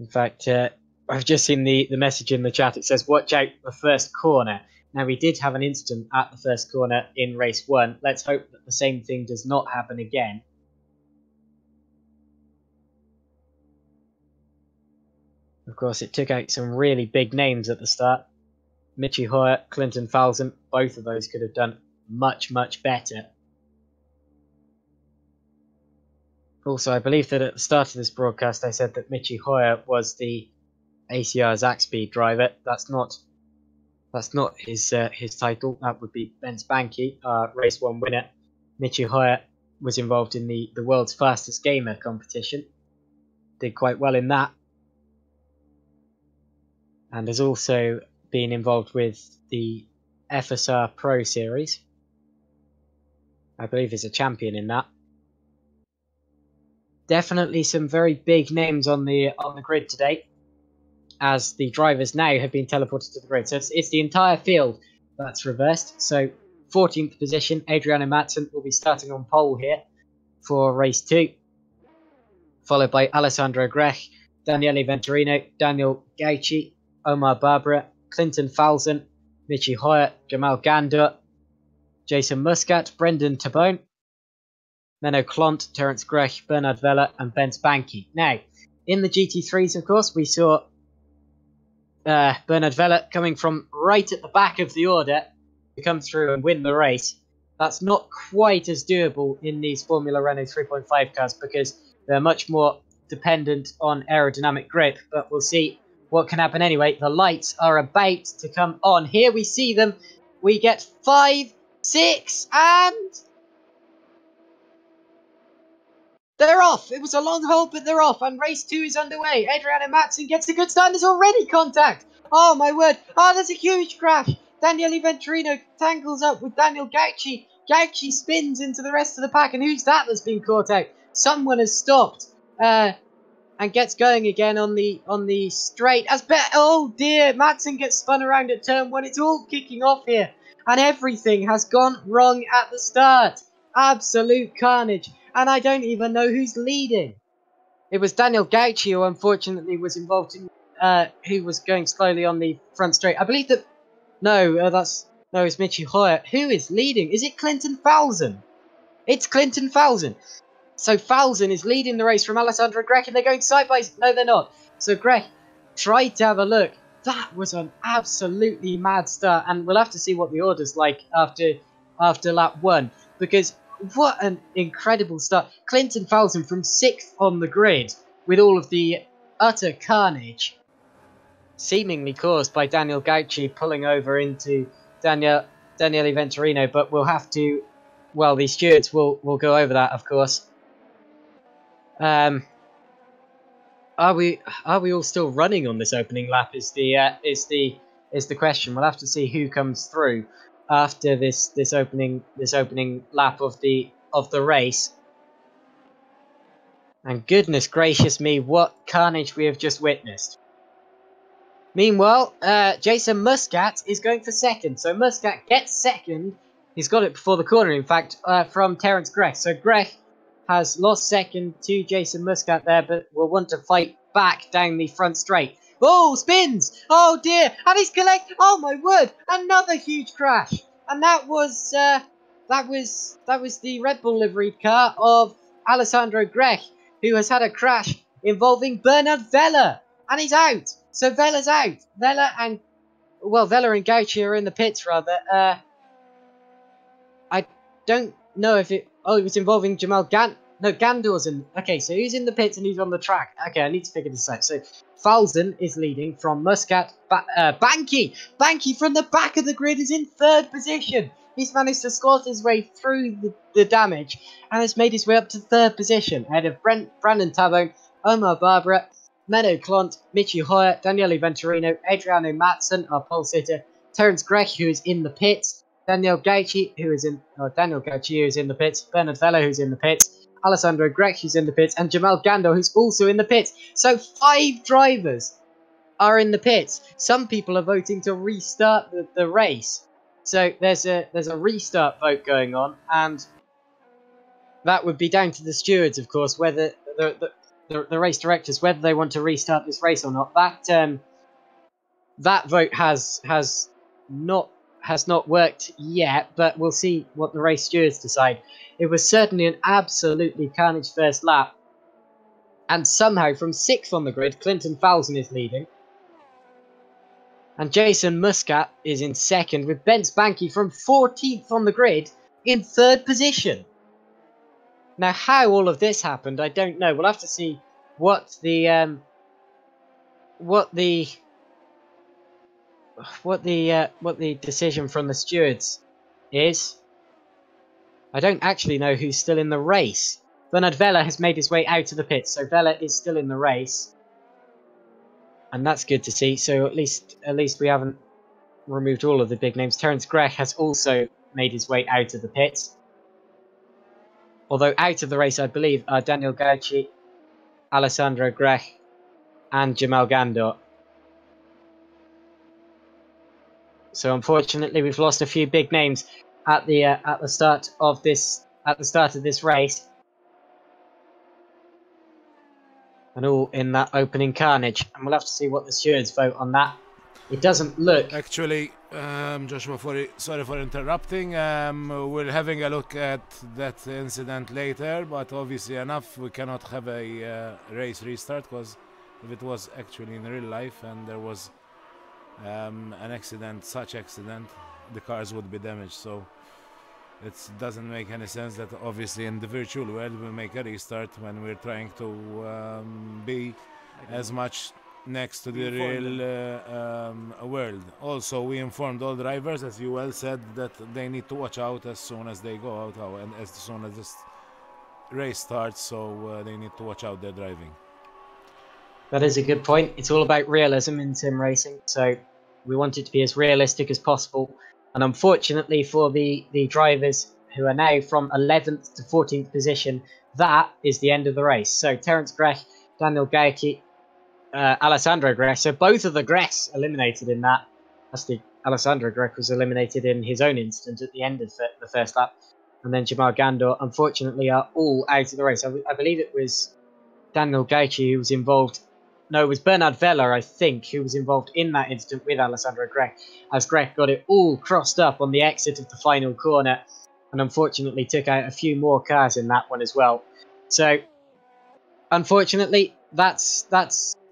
In fact, I've just seen the message in the chat. It says, watch out the first corner. Now, we did have an incident at the first corner in race 1. Let's hope that the same thing does not happen again. Of course, it took out some really big names at the start. Michi Hoyer, Clinton Falzon, both of those could have done much, much better. Also, I believe that at the start of this broadcast I said that Michi Hoyer was the ACR Zaxby driver. That's not his title. That would be Ben Spanky, race 1 winner. Michi Hoyer was involved in the world's fastest gamer competition. Did quite well in that. And has also been involved with the FSR Pro Series. I believe he's a champion in that. Definitely some very big names on the grid today, as the drivers now have been teleported to the grid. So it's the entire field that's reversed. So 14th position, Adriano Matson will be starting on pole here for race 2, followed by Alessandro Grech, Daniele Venturino, Daniel Gauci, Omar Barbara, Clinton Falzon, Michi Hoyer, Jamal Gandor, Jason Muscat, Brendan Tabone, Menno Klont, Terence Grech, Bernard Vella, and Ben Spanky. Now, in the GT3s, of course, we saw Bernard Vella coming from right at the back of the order to come through and win the race. That's not quite as doable in these Formula Renault 3.5 cars because they're much more dependent on aerodynamic grip, but we'll see what can happen anyway. The lights are about to come on. Here we see them. We get 5, 6, and they're off. It was a long hold, but they're off. And race 2 is underway. Adriano Matson gets a good start. There's already contact. Oh, my word. Oh, there's a huge crash. Daniele Venturino tangles up with Daniel Gauci. Gauci spins into the rest of the pack. And who's that that's been caught out? Someone has stopped. And gets going again on the straight. Oh, dear. Matson gets spun around at turn 1. It's all kicking off here. And everything has gone wrong at the start. Absolute carnage. And I don't even know who's leading. It was Daniel Gauci who unfortunately was involved in, who was going slowly on the front straight. I believe that, it's Michi Hoyer. Who is leading? Is it Clinton Falzon? It's Clinton Falzon. So Falzon is leading the race from Alessandro Grech, and they're going side by side. No, they're not. So Grech tried to have a look. That was an absolutely mad start, and we'll have to see what the order's like after lap 1, because what an incredible start. Clinton Falzon from 6th on the grid with all of the utter carnage seemingly caused by Daniel Gauci pulling over into Daniele Venturino, but we'll have to, well, the stewards will go over that, of course. Are we all still running on this opening lap is the question. We'll have to see who comes through after this opening lap of the race. And goodness gracious me, what carnage we have just witnessed. Meanwhile, Jason Muscat is going for 2nd. So Muscat gets 2nd. He's got it before the corner, in fact, from Terence Grech. So Grech has lost 2nd to Jason Muscat there, but will want to fight back down the front straight. Oh, spins! Oh dear! And he's oh my word! Another huge crash! And that was the Red Bull liveried car of Alessandro Grech, who has had a crash involving Bernard Vella, and he's out. So Vella's out. Vella and Gauci are in the pits rather. I don't know if it. Oh, it was involving Jamal Gandor's in. Okay, so who's in the pits and who's on the track? Okay, I need to figure this out. So Falzon is leading from Muscat. Banky from the back of the grid is in 3rd position. He's managed to squat his way through the damage and has made his way up to 3rd position, ahead of Brandon Tabone, Omar Barbara, Menno Klont, Michi Hoyer, Daniele Venturino, Adriano Matson, our pole sitter, Terence Grech, who is in the pits, Daniel Gauci, who is in the pits, Bernard Vella, who's in the pits, Alessandro Grech, who's in the pits, and Jamal Gandor, who's also in the pits. So 5 drivers are in the pits. Some people are voting to restart the race. So there's a restart vote going on, and that would be down to the stewards, of course, whether the the race directors whether they want to restart this race or not. That vote has not worked yet, but we'll see what the race stewards decide. It was certainly an absolutely carnage first lap, and somehow from 6th on the grid, Clinton Falzon is leading, and Jason Muscat is in 2nd, with Ben Spanky from 14th on the grid in 3rd position. Now, how all of this happened, I don't know. We'll have to see what the decision from the stewards is. I don't actually know who's still in the race. Bernard Vella has made his way out of the pits, so Vella is still in the race, and that's good to see. So at least we haven't removed all of the big names. Terence Grech has also made his way out of the pits, although out of the race, I believe, are Daniel Gauci, Alessandro Grech, and Jamal Gandor. So unfortunately, we've lost a few big names at the start of this race, and all in that opening carnage. And we'll have to see what the stewards vote on that. It doesn't look. Actually, Joshua, sorry for interrupting. We're having a look at that incident later, but obviously enough, we cannot have a race restart, because if it was actually in real life and there was an accident, the cars would be damaged. So it doesn't make any sense that obviously in the virtual world we make a restart when we're trying to be as much next to the real world. Also, we informed all drivers, as you well said, that they need to watch out as soon as they go out and as soon as this race starts, so they need to watch out their driving. That is a good point. It's all about realism in sim racing, so we want it to be as realistic as possible. And unfortunately for the drivers who are now from 11th to 14th position, that is the end of the race. So Terence Grech, Daniel Gauci, Alessandro Grech, so both of the Grechs eliminated in that. Actually, Alessandro Grech was eliminated in his own instant at the end of the first lap. And then Jamal Gandor, unfortunately, are all out of the race. I believe it was Daniel Gauci who was involved. No, it was Bernard Vella, I think, who was involved in that incident with Alessandro Grech, as Grech got it all crossed up on the exit of the final corner, and unfortunately took out a few more cars in that one as well. So, unfortunately, that's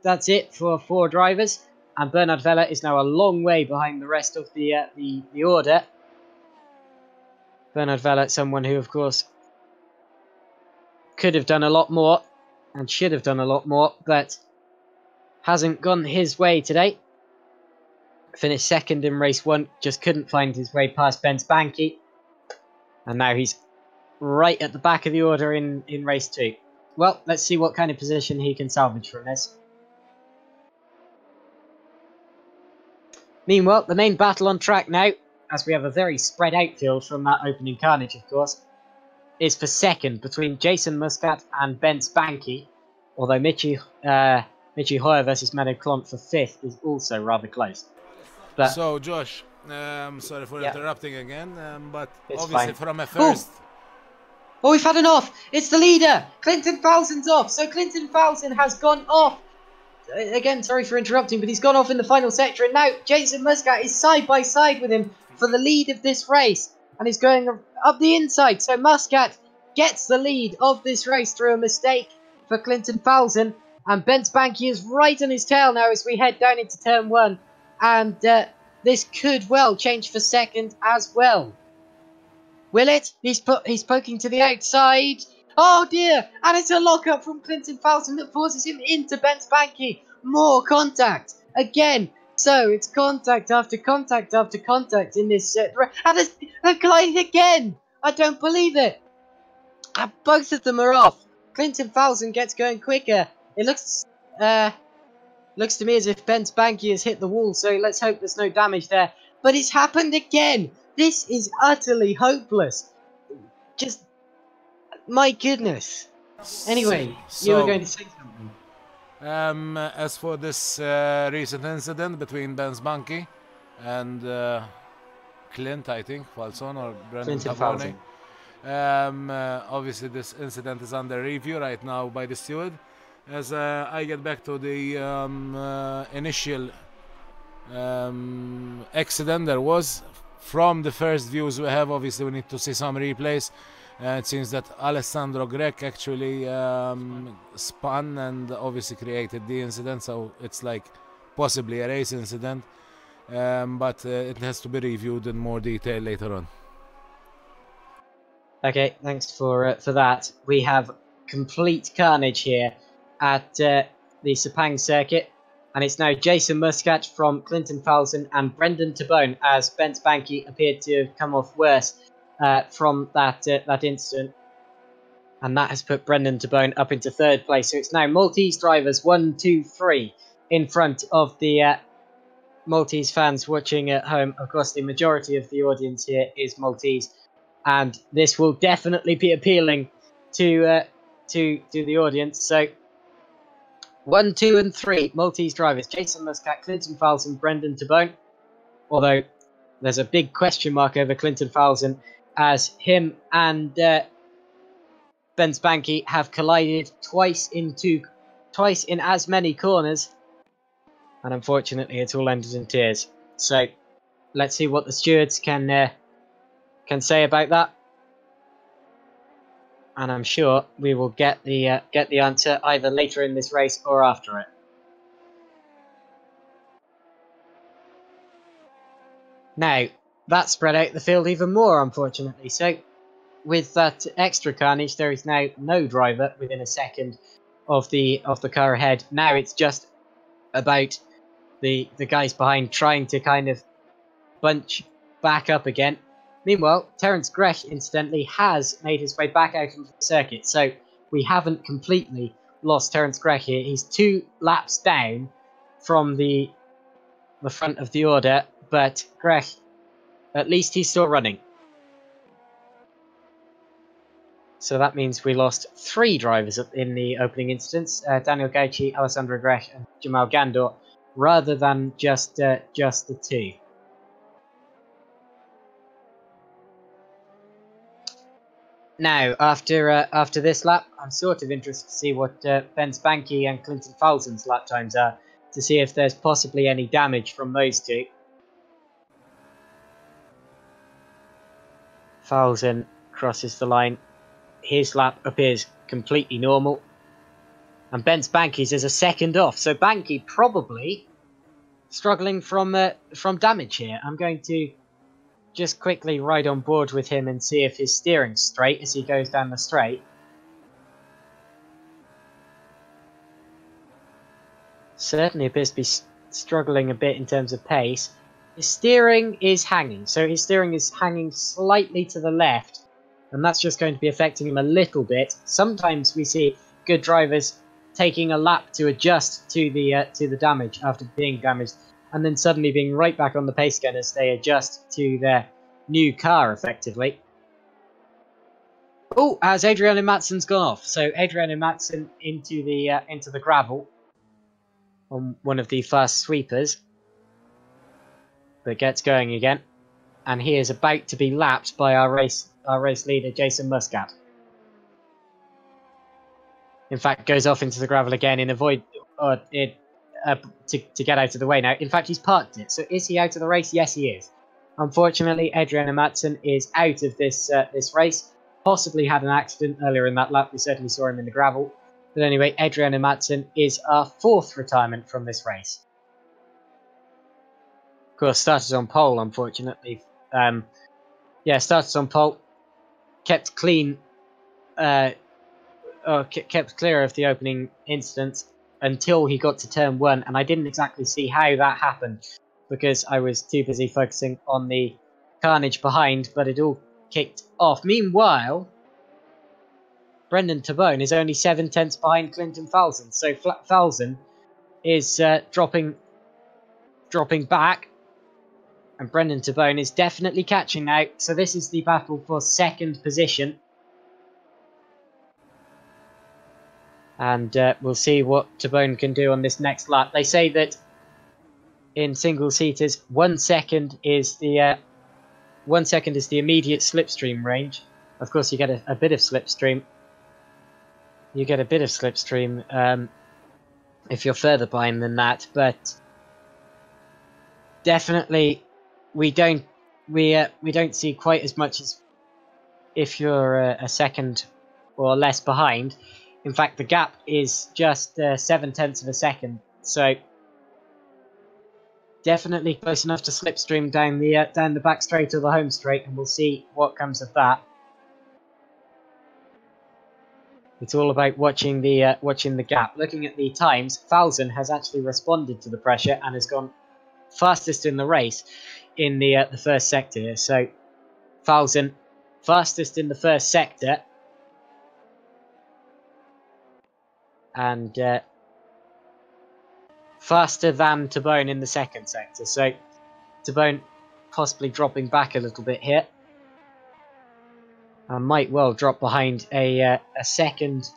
it for 4 drivers, and Bernard Vella is now a long way behind the rest of the order. Bernard Vella, someone who, of course, could have done a lot more and should have done a lot more, but hasn't gone his way today. Finished 2nd in race 1, just couldn't find his way past Ben Spanky, and now he's right at the back of the order in race 2. Well, let's see what kind of position he can salvage from this. Meanwhile, the main battle on track now, as we have a very spread out field from that opening carnage, of course, is for 2nd between Jason Muscat and Ben Spanky, although Michi Hoyer versus Mano Clont for 5th is also rather close. But so, Josh, sorry for interrupting again, but it's obviously fine. from a first... Oh, we've had an off! It's the leader! Clinton Falzon's off! So Clinton Falzon has gone off! Again, sorry for interrupting, but he's gone off in the final sector, and now Jason Muscat is side by side with him for the lead of this race, and he's going up the inside. So Muscat gets the lead of this race through a mistake for Clinton Falzon, and Ben Spanky is right on his tail now as we head down into turn 1, and this could well change for 2nd as well. Will it? He's poking to the outside. Oh dear! And it's a lock-up from Clinton Falzon that forces him into Ben Spanky. More contact again. So it's contact after contact after contact in this and a collide again. I don't believe it. Both of them are off. Clinton Falzon gets going quicker. It looks to me as if Ben Spanky has hit the wall. So let's hope there's no damage there. But it's happened again. This is utterly hopeless. Just, my goodness. Anyway, you were going to say something. As for this recent incident between Ben Spanky and Clint, I think, Falzon or Brendan Taborni, obviously this incident is under review right now by the steward. as I get back to the initial accident there was. From the first views we have, obviously we need to see some replays. It seems that Alessandro Grech actually spun and obviously created the incident, so it's like possibly a race incident, but it has to be reviewed in more detail later on. Okay, thanks for that. We have complete carnage here at the Sepang circuit, and it's now Jason Muscat from Clinton Falzon and Brendan Tabone, as Bence Banky appeared to have come off worse from that incident, and that has put Brendan Tabone up into third place. So it's now Maltese drivers 1, 2, 3 in front of the Maltese fans watching at home. Of course, the majority of the audience here is Maltese, and this will definitely be appealing to the audience. So 1, 2, and 3 Maltese drivers: Jason Muscat, Clinton Falzon, Brendan Tabone. Although there's a big question mark over Clinton Falzon, as him and Bence Banky have collided twice in as many corners, and unfortunately it's all ended in tears. So let's see what the stewards can say about that, and I'm sure we will get the answer either later in this race or after it. Now that spread out the field even more, unfortunately. So with that extra carnage, there is now no driver within a second of the car ahead. Now it's just about the guys behind trying to kind of bunch back up again. Meanwhile, Terence Grech, incidentally, has made his way back out into the circuit, so we haven't completely lost Terence Grech here. He's 2 laps down from the front of the order, but Grech, at least he's still running. So that means we lost 3 drivers in the opening instance: Daniel Gauci, Alessandro Grech, and Jamal Gandor, rather than just the 2. Now, after this lap, I'm sort of interested to see what Bence Banky and Clinton Falzon's lap times are, to see if there's possibly any damage from those 2. Falzon crosses the line. His lap appears completely normal, and Bence Banky's is a second off. So Banky probably struggling from damage here. I'm going to just quickly ride on board with him and see if his steering's straight as he goes down the straight. Certainly appears to be struggling a bit in terms of pace. His steering is hanging, so his steering is hanging slightly to the left, and that's just going to be affecting him a little bit. Sometimes we see good drivers taking a lap to adjust to the damage after being damaged, and then suddenly being right back on the pace again as they adjust to their new car, effectively. Oh, as Adriano Matsson's gone off. So Adriano Matsson into the gravel on one of the fast sweepers, but gets going again, and he is about to be lapped by our race leader Jason Muscat. In fact, goes off into the gravel again in to get out of the way now. In fact, he's parked it. So is he out of the race? Yes, he is. Unfortunately, Adriano Matsson is out of this race. Possibly had an accident earlier in that lap. We certainly saw him in the gravel. But anyway, Adriano Matsson is our 4th retirement from this race. Of course, started on pole, unfortunately. Started on pole. Kept clean. Kept clear of the opening incident until he got to turn 1, and I didn't exactly see how that happened because I was too busy focusing on the carnage behind, but it all kicked off. Meanwhile, Brendan Tabone is only 7 tenths behind Clinton Falzon, so Falzon is dropping back, and Brendan Tabone is definitely catching now. So this is the battle for 2nd position. And we'll see what Tabone can do on this next lap. They say that in single seaters, 1 second is the immediate slipstream range. Of course, you get a bit of slipstream you get a bit of slipstream if you're further behind than that, but definitely we don't see quite as much as if you're a second or less behind. In fact, the gap is just 0.7 of a second, so definitely close enough to slipstream down the back straight or the home straight, and we'll see what comes of that. It's all about watching the gap. Looking at the times, Falzon has actually responded to the pressure and has gone fastest in the race in the first sector here. So Falzon fastest in the first sector, and faster than Tabone in the second sector. So Tabone possibly dropping back a little bit here. I might well drop behind a second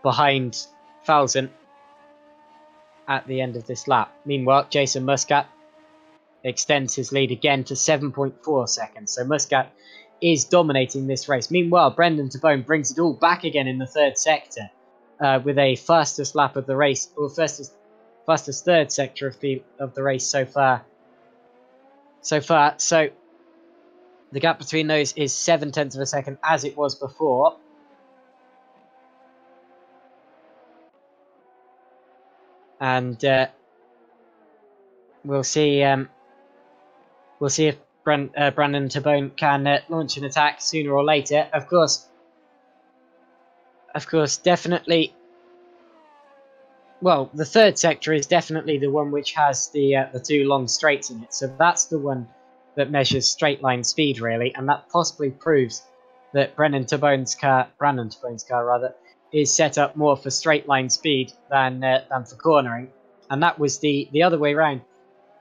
behind Falzon at the end of this lap. Meanwhile, Jason Muscat extends his lead again to 7.4 seconds. So Muscat is dominating this race. Meanwhile, Brendan Tabone brings it all back again in the third sector with a fastest lap of the race, or fastest third sector of the race so far. So the gap between those is 0.7 of a second, as it was before. And we'll see if Brandon Tabone can launch an attack sooner or later. Of course, definitely. Well, the third sector is definitely the one which has the two long straights in it. So that's the one that measures straight line speed, really, and that possibly proves that Brandon Tabone's car is set up more for straight line speed than for cornering, and that was the other way around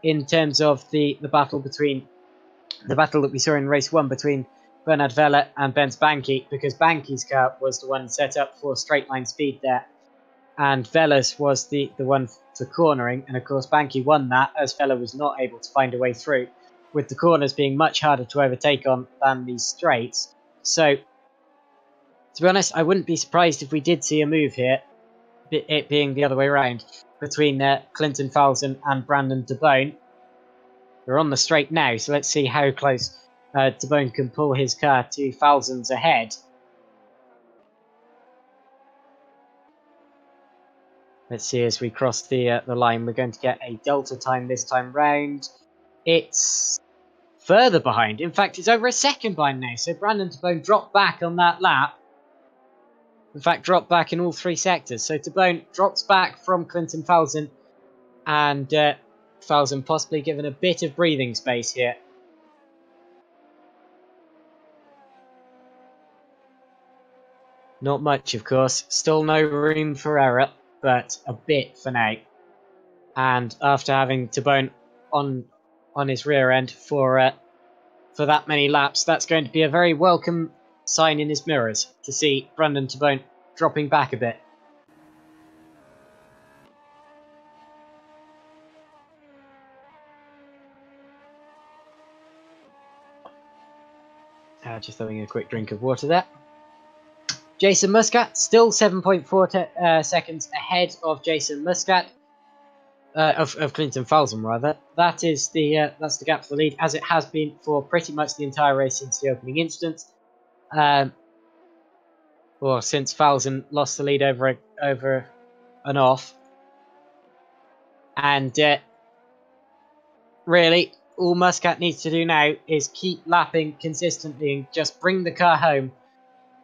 in terms of the battle that we saw in race 1 between Bernard Vella and Benz Banky, because Banky's car was the one set up for straight line speed there, and Vella's was the one for cornering, and of course Banky won that as Vella was not able to find a way through, with the corners being much harder to overtake on than the straights. So, to be honest, I wouldn't be surprised if we did see a move here, it being the other way around, between Clinton Falzon and Brandon Tabone. We're on the straight now, so let's see how close Tabone can pull his car to Falzon's ahead. Let's see as we cross the line. We're going to get a delta time this time round. It's further behind. In fact, it's over a second behind now. So Brandon Tabone dropped back on that lap. In fact, dropped back in all three sectors. So Tabone drops back from Clinton Falzon, and Falzon possibly given a bit of breathing space here. Not much, of course. Still no room for error, but a bit for now. And after having Tabone on his rear end for that many laps, that's going to be a very welcome sign in his mirrors to see Brandon Tabone dropping back a bit. Just having a quick drink of water there. Jason Muscat still 7.4 seconds ahead of Jason Muscat. Of Clinton Falzon, rather. That's the gap for the lead, as it has been for pretty much the entire race since the opening instance, or since Falzon lost the lead over and off. And really, all Muscat needs to do now is keep lapping consistently and just bring the car home,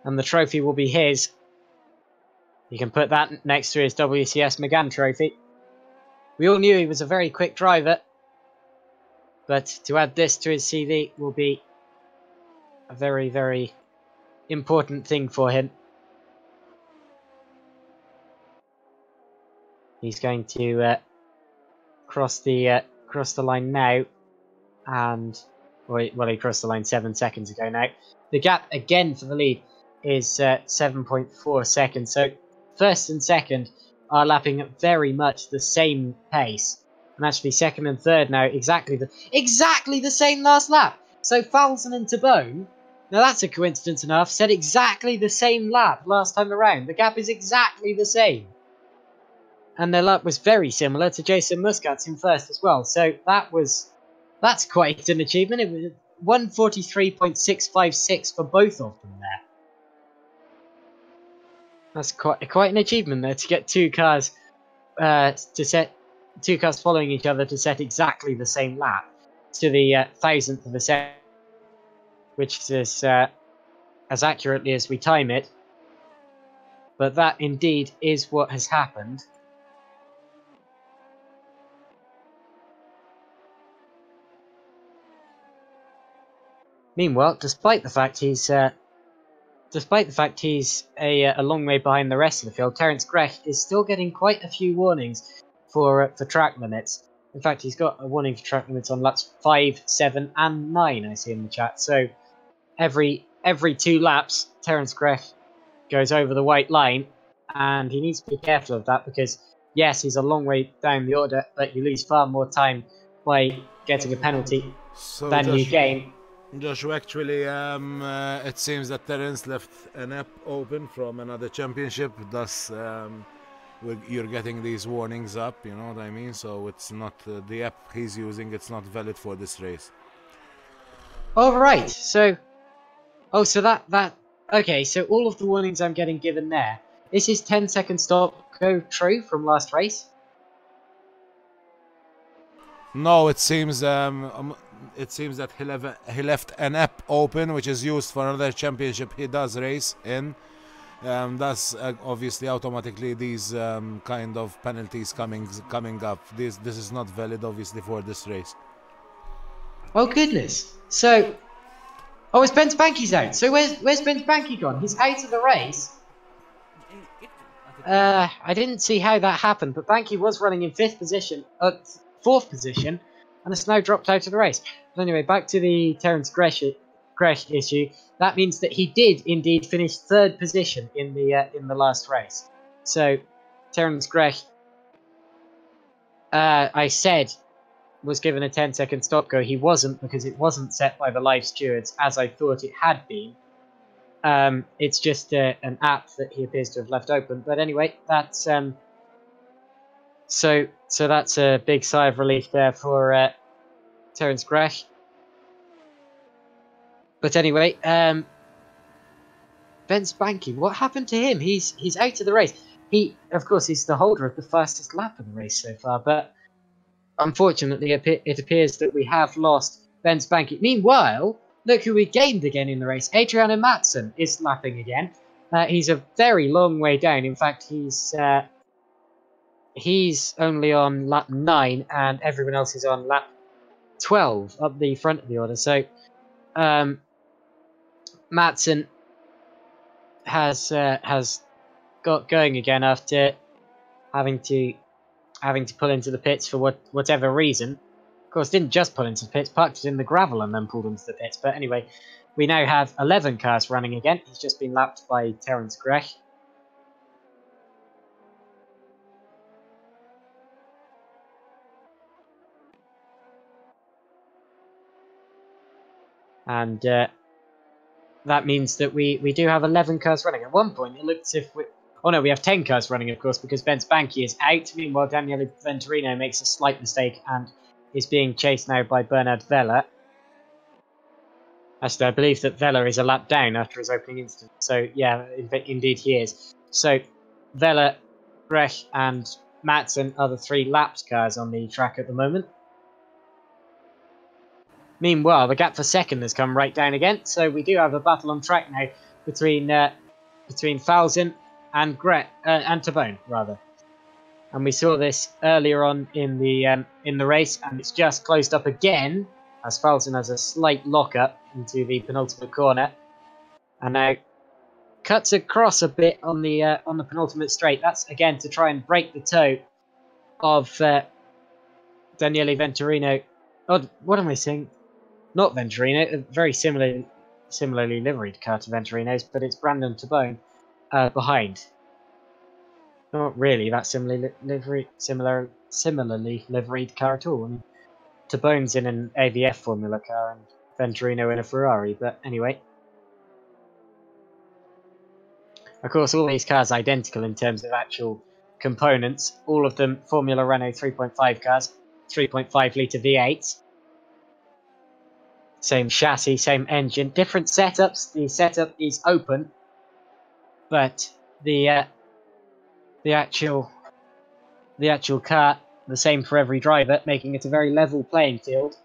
and the trophy will be his. You can put that next to his WCS McGann trophy. We all knew he was a very quick driver, but to add this to his CV will be a very, very important thing for him. He's going to cross the line now, and well, he crossed the line 7 seconds ago now. The gap again for the lead is 7.4 seconds. So first and second are lapping at very much the same pace, and actually second and third now exactly the same last lap. So Falzon and Tabone Now that's a coincidence enough. Set exactly the same lap last time around. The gap is exactly the same. And their lap was very similar to Jason Muscat's in first as well. So that's quite an achievement. It was 143.656 for both of them there. That's quite an achievement there to get two cars following each other to set exactly the same lap to the 1,000th of a second, which is as accurately as we time it. But that indeed is what has happened. Meanwhile, despite the fact he's a long way behind the rest of the field, Terence Grech is still getting quite a few warnings for track limits. In fact, he's got a warning for track limits on laps 5, 7, and 9. I see in the chat. So every 2 laps, Terence Grech goes over the white line, and he needs to be careful of that because yes, he's a long way down the order, but you lose far more time by getting a penalty than you gain. Joshua, actually, it seems that Terence left an app open from another championship, thus you're getting these warnings up, you know what I mean? So it's not the app he's using, it's not valid for this race. Oh, right. So okay, so all of the warnings I'm getting given there. Is his 10-second stop go true from last race? No, it seems that he left an app open, which is used for another championship he does race in. Thus, obviously, automatically these kind of penalties coming up. This is not valid, obviously, for this race. Oh goodness! So, oh, it's Ben Spanky's out. So where's Ben Spanky gone? He's out of the race. I didn't see how that happened, but Banky was running in 4th position, and it's now dropped out of the race. But anyway, back to the Terence Grech issue. That means that he did indeed finish 3rd position in the last race. So Terence Grech, I said, was given a 10-second stop go. He wasn't, because it wasn't set by the live stewards as I thought it had been. It's just an app that he appears to have left open. But anyway, that's so that's a big sigh of relief there for Terence Grech. But anyway, Ben Spanky, what happened to him? He's out of the race. He, of course, he's the holder of the fastest lap of the race so far, but unfortunately, it appears that we have lost Ben Spanky. Meanwhile, look who we gained again in the race. Adriano Matson is lapping again. He's a very long way down. In fact, he's only on lap 9, and everyone else is on lap 12 up the front of the order. So Matson has got going again after having to pull into the pits for whatever reason. Of course, didn't just pull into the pits, parked it in the gravel and then pulled into the pits. But anyway, we now have 11 cars running again. He's just been lapped by Terence Grech. And that means that we do have 11 cars running. At one point, it looked as if we have 10 cars running, of course, because Ben Spanky is out. Meanwhile, Daniele Venturino makes a slight mistake and is being chased now by Bernard Vella. Actually, I believe that Vella is a lap down after his opening incident. So, yeah, indeed he is. So, Vella, Grech, and Matson are the 3 lapped cars on the track at the moment. Meanwhile, the gap for second has come right down again. So, we do have a battle on track now between Falzon and Tabone, rather. And we saw this earlier on in the race, and it's just closed up again as Falzon has a slight lock-up into the penultimate corner, and now cuts across a bit on the penultimate straight. That's again to try and break the toe of Daniele Venturino. Oh, what am I saying? Not Venturino. A very similarly liveried car to Venturino's, but it's Brandon Tabone behind. Not really that similarly liveried car at all. I mean, Tabone's in an AVF Formula car and Venturino in a Ferrari, but anyway. Of course, all these cars identical in terms of actual components. All of them Formula Renault 3.5 cars, 3.5 litre V8s. Same chassis, same engine, different setups. The setup is open, but the actual car the same for every driver, making it a very level playing field.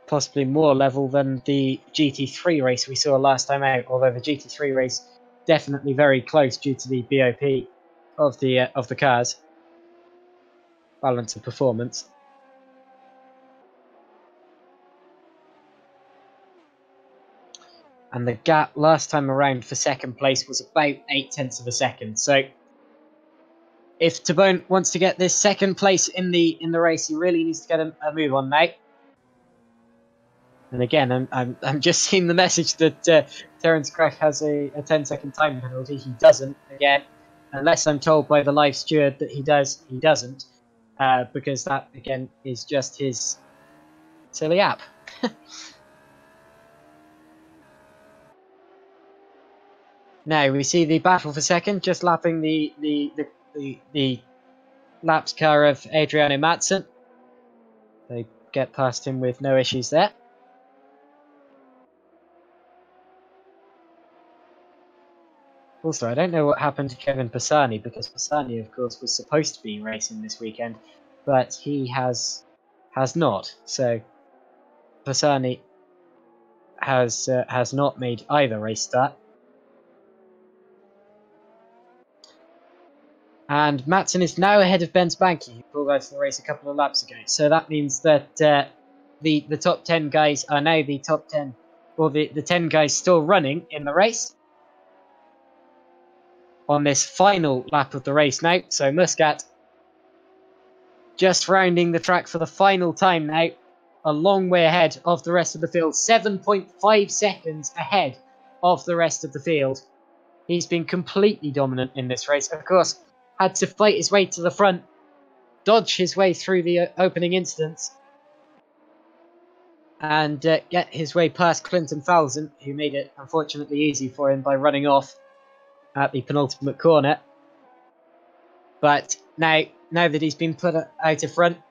Possibly more level than the GT3 race we saw last time out, although the GT3 race definitely very close due to the BOP of the cars. Balance of performance. And the gap last time around for second place was about 0.8 of a second. So if Tabone wants to get this second place in the race, he really needs to get a move on now. And again, I'm just seeing the message that Terence Grech has a 10-second time penalty. He doesn't. Again, unless I'm told by the live steward that he does, he doesn't, because that again is just his silly app. Now we see the battle for second, just lapping the laps car of Adriano Matson. They get past him with no issues there. Also, I don't know what happened to Kevin Pisani, because Pisani, of course, was supposed to be racing this weekend, but he has not. So Pisani has not made either race start. And Matson is now ahead of Ben Spanky, who pulled out of the race a couple of laps ago. So that means that the top 10 guys are now the top 10, or the 10 guys still running in the race on this final lap of the race now. So Muscat just rounding the track for the final time now, a long way ahead of the rest of the field, 7.5 seconds ahead of the rest of the field. He's been completely dominant in this race. Of course, had to fight his way to the front, dodge his way through the opening incidents, and get his way past Clinton Falzon, who made it unfortunately easy for him by running off at the penultimate corner. But now that he's been put out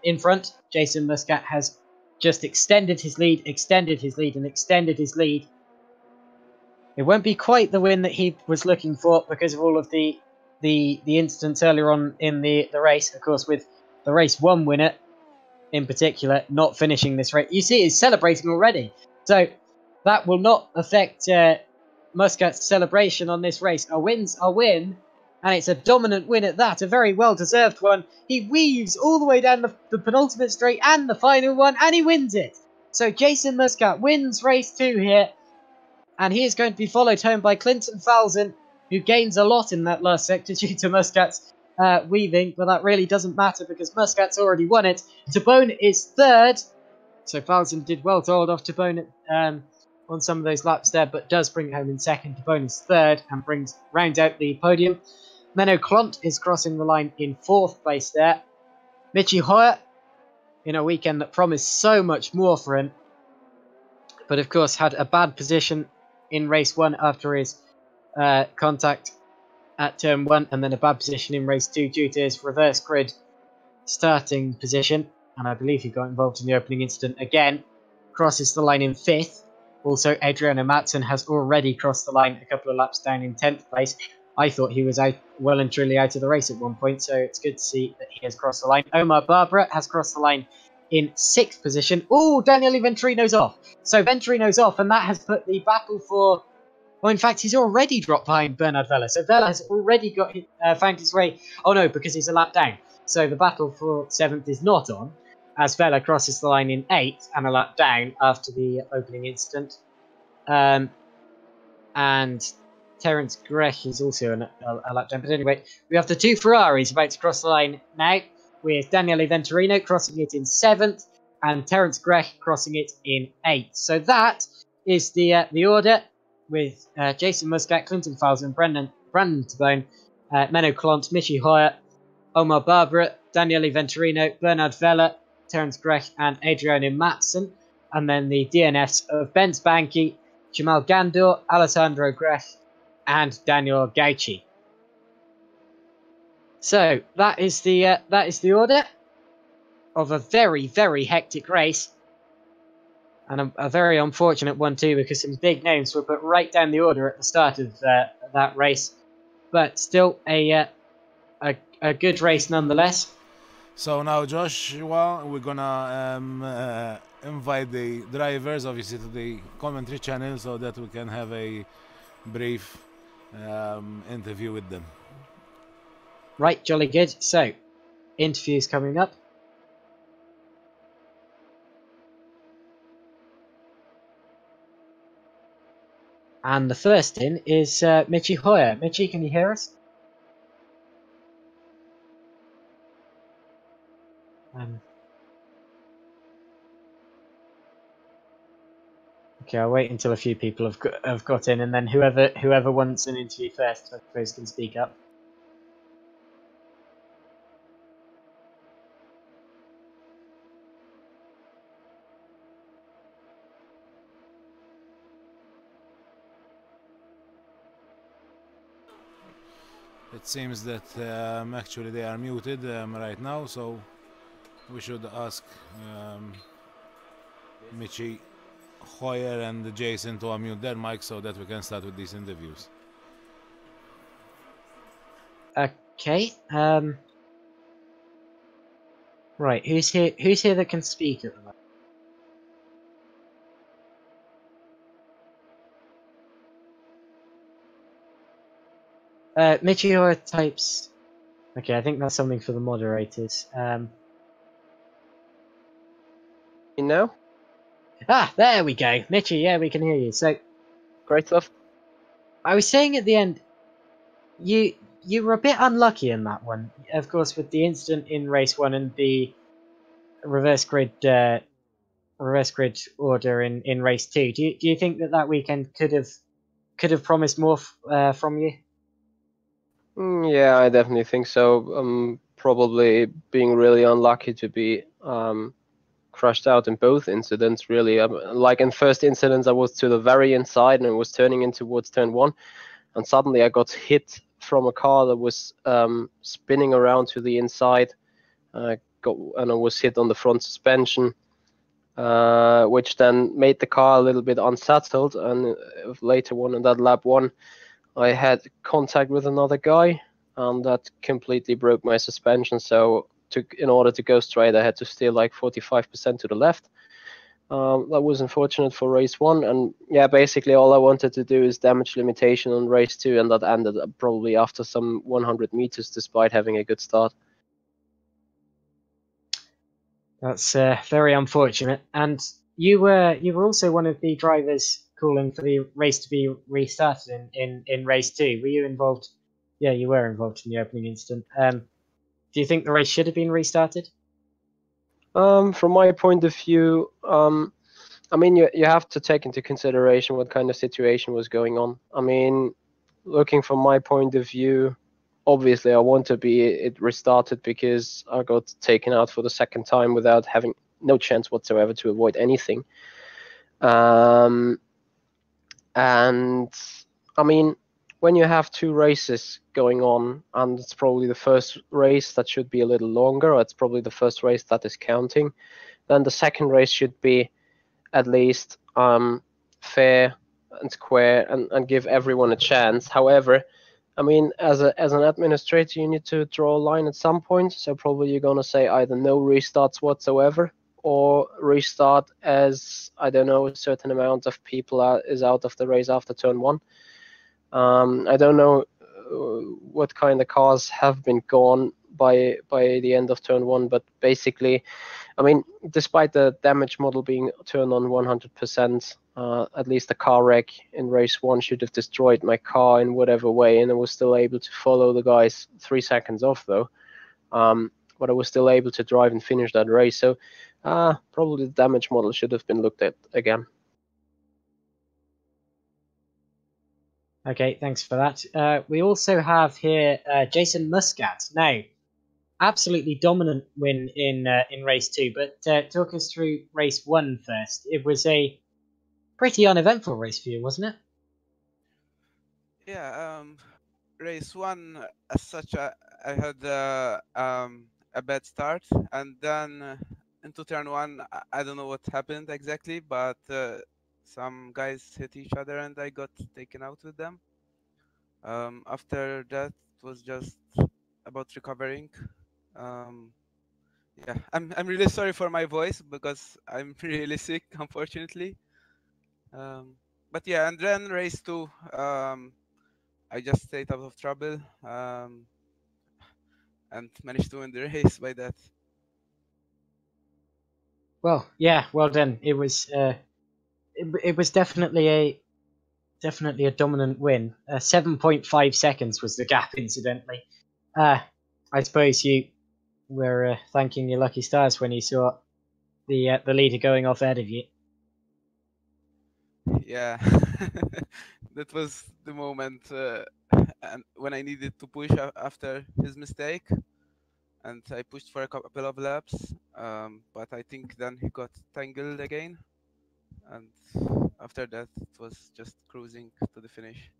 in front, Jason Muscat has just extended his lead, and extended his lead. It won't be quite the win that he was looking for because of all of the incidents earlier on in the race. Of course, with the race 1 winner in particular not finishing this race. You see he's celebrating already. So that will not affect Muscat's celebration on this race. A win's a win, and it's a dominant win at that, a very well-deserved one. He weaves all the way down the penultimate straight and the final one, and he wins it. So Jason Muscat wins race 2 here, and he is going to be followed home by Clinton Falzon, who gains a lot in that last sector due to Muscat's weaving, but that really doesn't matter because Muscat's already won it. Tabone is 3rd, so Falzon did well to hold off Tabone on some of those laps there, but does bring it home in 2nd. Tabone is 3rd and rounds out the podium. Menno Klont is crossing the line in 4th place there. Michi Hoyer, in a weekend that promised so much more for him, but of course had a bad position in race 1 after his contact at turn 1, and then a bad position in race 2 due to his reverse grid starting position, and I believe he got involved in the opening incident again. Crosses the line in 5th. Also, Adriano Matson has already crossed the line a couple of laps down in 10th place. I thought he was well and truly out of the race at one point, so it's good to see that he has crossed the line. Omar Barbara has crossed the line in 6th position. Oh, Daniele Venturino's off. So Venturino's off, and that has put the battle for... Well, in fact, he's already dropped behind Bernard Vella. So Vella has already found his way... Oh, no, because he's a lap down. So the battle for 7th is not on, as Vella crosses the line in 8th and a lap down after the opening incident. And Terence Grech is also a lap down. But anyway, we have the 2 Ferraris about to cross the line now, with Daniele Venturino crossing it in 7th and Terence Grech crossing it in 8th. So that is the order, with Jason Muscat, Clinton Falzon, Brandon Tabone, Menno Klont, Michi Hoyer, Omar Barbara, Daniele Venturino, Bernard Vella, Terence Grech and Adriano Matson. And then the DNFs of Ben Spanky, Jamal Gandor, Alessandro Grech and Daniel Gauci. So that is the order of a very, very hectic race, and a very unfortunate one too, because some big names were put right down the order at the start of that race. But still a good race nonetheless. So now, Joshua, we're gonna invite the drivers, obviously, to the commentary channel so that we can have a brief interview with them. Right, jolly good. So, interviews coming up. And the first in is Michi Hoyer. Michi, can you hear us? Okay, I'll wait until a few people have got in, and then whoever wants an interview first, I suppose, can speak up. It seems that actually they are muted right now, so we should ask Michi Hoyer and Jason to unmute their mics so that we can start with these interviews. Okay. Right. Who's here? Who's here that can speak at the moment? Michi Hoyer types. Okay, I think that's something for the moderators. You know? Ah, there we go, Michi. Yeah, we can hear you. So, Great stuff. I was saying at the end, you were a bit unlucky in that one, of course, with the incident in race 1 and the reverse grid order in race 2. Do you think that weekend could have promised more from you? Yeah, I definitely think so. Probably being really unlucky to be crushed out in both incidents, really. Like in first incident, I was to the very inside and I was turning in towards turn 1, and suddenly I got hit from a car that was spinning around to the inside. And I was hit on the front suspension, which then made the car a little bit unsettled. And later on in that lap 1, I had contact with another guy, and that completely broke my suspension. So in order to go straight, I had to steer like 45% to the left. That was unfortunate for race 1. And yeah, basically all I wanted to do is damage limitation on race 2, and that ended probably after some 100 meters, despite having a good start. That's very unfortunate. And you were also one of the drivers calling for the race to be restarted in race 2. Were you involved? Yeah, you were involved in the opening incident. Do you think the race should have been restarted? From my point of view, I mean, you have to take into consideration what kind of situation was going on. I mean, looking from my point of view, obviously I want to be it restarted, because I got taken out for the second time without having no chance whatsoever to avoid anything. And I mean, when you have 2 races going on, and it's probably the first race that should be a little longer, or it's probably the first race that is counting, then the second race should be at least fair and square, and give everyone a chance. However, I mean, as an administrator, you need to draw a line at some point. So probably you're gonna say either no restarts whatsoever, or restart as, I don't know, a certain amount of people is out of the race after turn 1. I don't know what kind of cars have been gone by the end of turn 1, but basically, I mean, despite the damage model being turned on 100%, at least the car wreck in race 1 should have destroyed my car in whatever way, and I was still able to follow the guys 3 seconds off though. But I was still able to drive and finish that race. So probably the damage model should have been looked at again. Okay, thanks for that. We also have here Jason Muscat. Now, absolutely dominant win in race 2, but talk us through race 1 first. It was a pretty uneventful race for you, wasn't it? Yeah, race one, as such, I had a bad start, and then into turn one, I don't know what happened exactly, but some guys hit each other, and I got taken out with them. After that, it was just about recovering. Um, yeah, I'm really sorry for my voice because I'm really sick, unfortunately. But yeah, and then race two, I just stayed out of trouble and managed to win the race by that. Well, yeah, well done. It was definitely a dominant win. 7.5 seconds was the gap, incidentally. I suppose you were thanking your lucky stars when you saw the leader going off ahead of you. Yeah, that was the moment and when I needed to push after his mistake, and I pushed for a couple of laps. But I think then he got tangled again, and after that it was just cruising to the finish.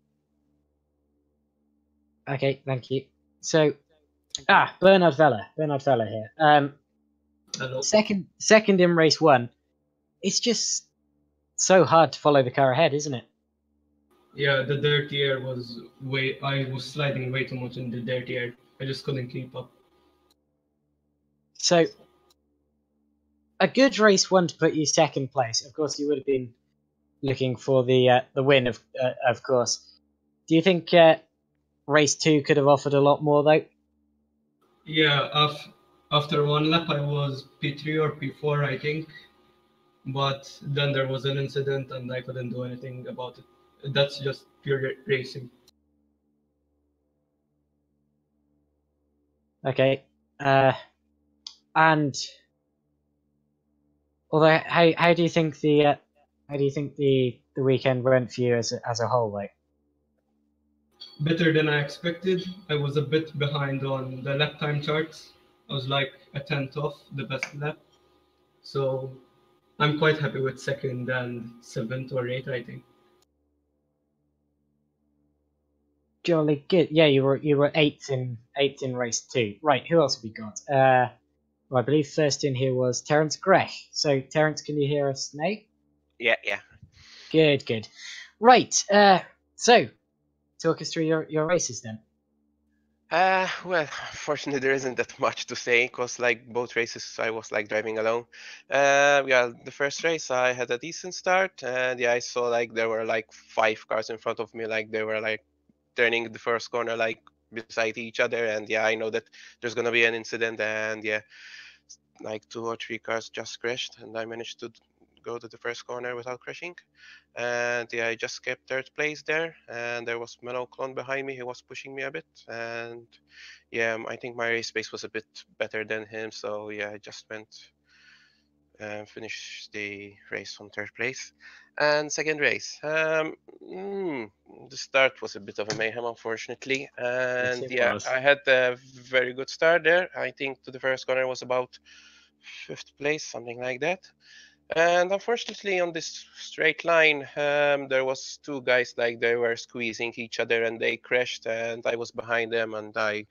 Okay, thank you. So, Thank you. Bernard Vella here. Hello. Second in race one. It's just so hard to follow the car ahead, isn't it? Yeah, the dirty air was I was sliding way too much in the dirty air. I just couldn't keep up. So, a good race one to put you second place. Of course, you would have been looking for the win, of course. Do you think race two could have offered a lot more though? Yeah, after one lap I was P3 or P4, I think. But then there was an incident and I couldn't do anything about it. That's just pure racing. Okay. And although how do you think the weekend went for you as a whole, like? Better than I expected. I was a bit behind on the lap time charts. I was like a tenth off the best lap. So I'm quite happy with second and seventh or eighth, I think. Jolly good. Yeah, you were eighth in race two. Right. Who else have we got? Well, I believe first in here was Terence Grech. So Terence, can you hear us now? Yeah. Good. Right. So talk us through your races then. Well, fortunately, there isn't that much to say because, like, both races, I was like driving alone. Yeah, the first race, I had a decent start, and yeah, I saw like there were like 5 cars in front of me, like they were like turning the first corner like beside each other, and yeah, I know that there's gonna be an incident, and yeah, like 2 or 3 cars just crashed, and I managed to go to the first corner without crashing. And yeah, I just kept third place there, and there was Melo Clone behind me. He was pushing me a bit, and yeah, I think my race pace was a bit better than him. So yeah, I just went and finished the race on third place. And second race, the start was a bit of a mayhem, unfortunately. Yes, And it yeah, was. I had a very good start there. I think to the first corner was about fifth place, something like that. And unfortunately, on this straight line, there was 2 guys like they were squeezing each other, and they crashed. And I was behind them, and I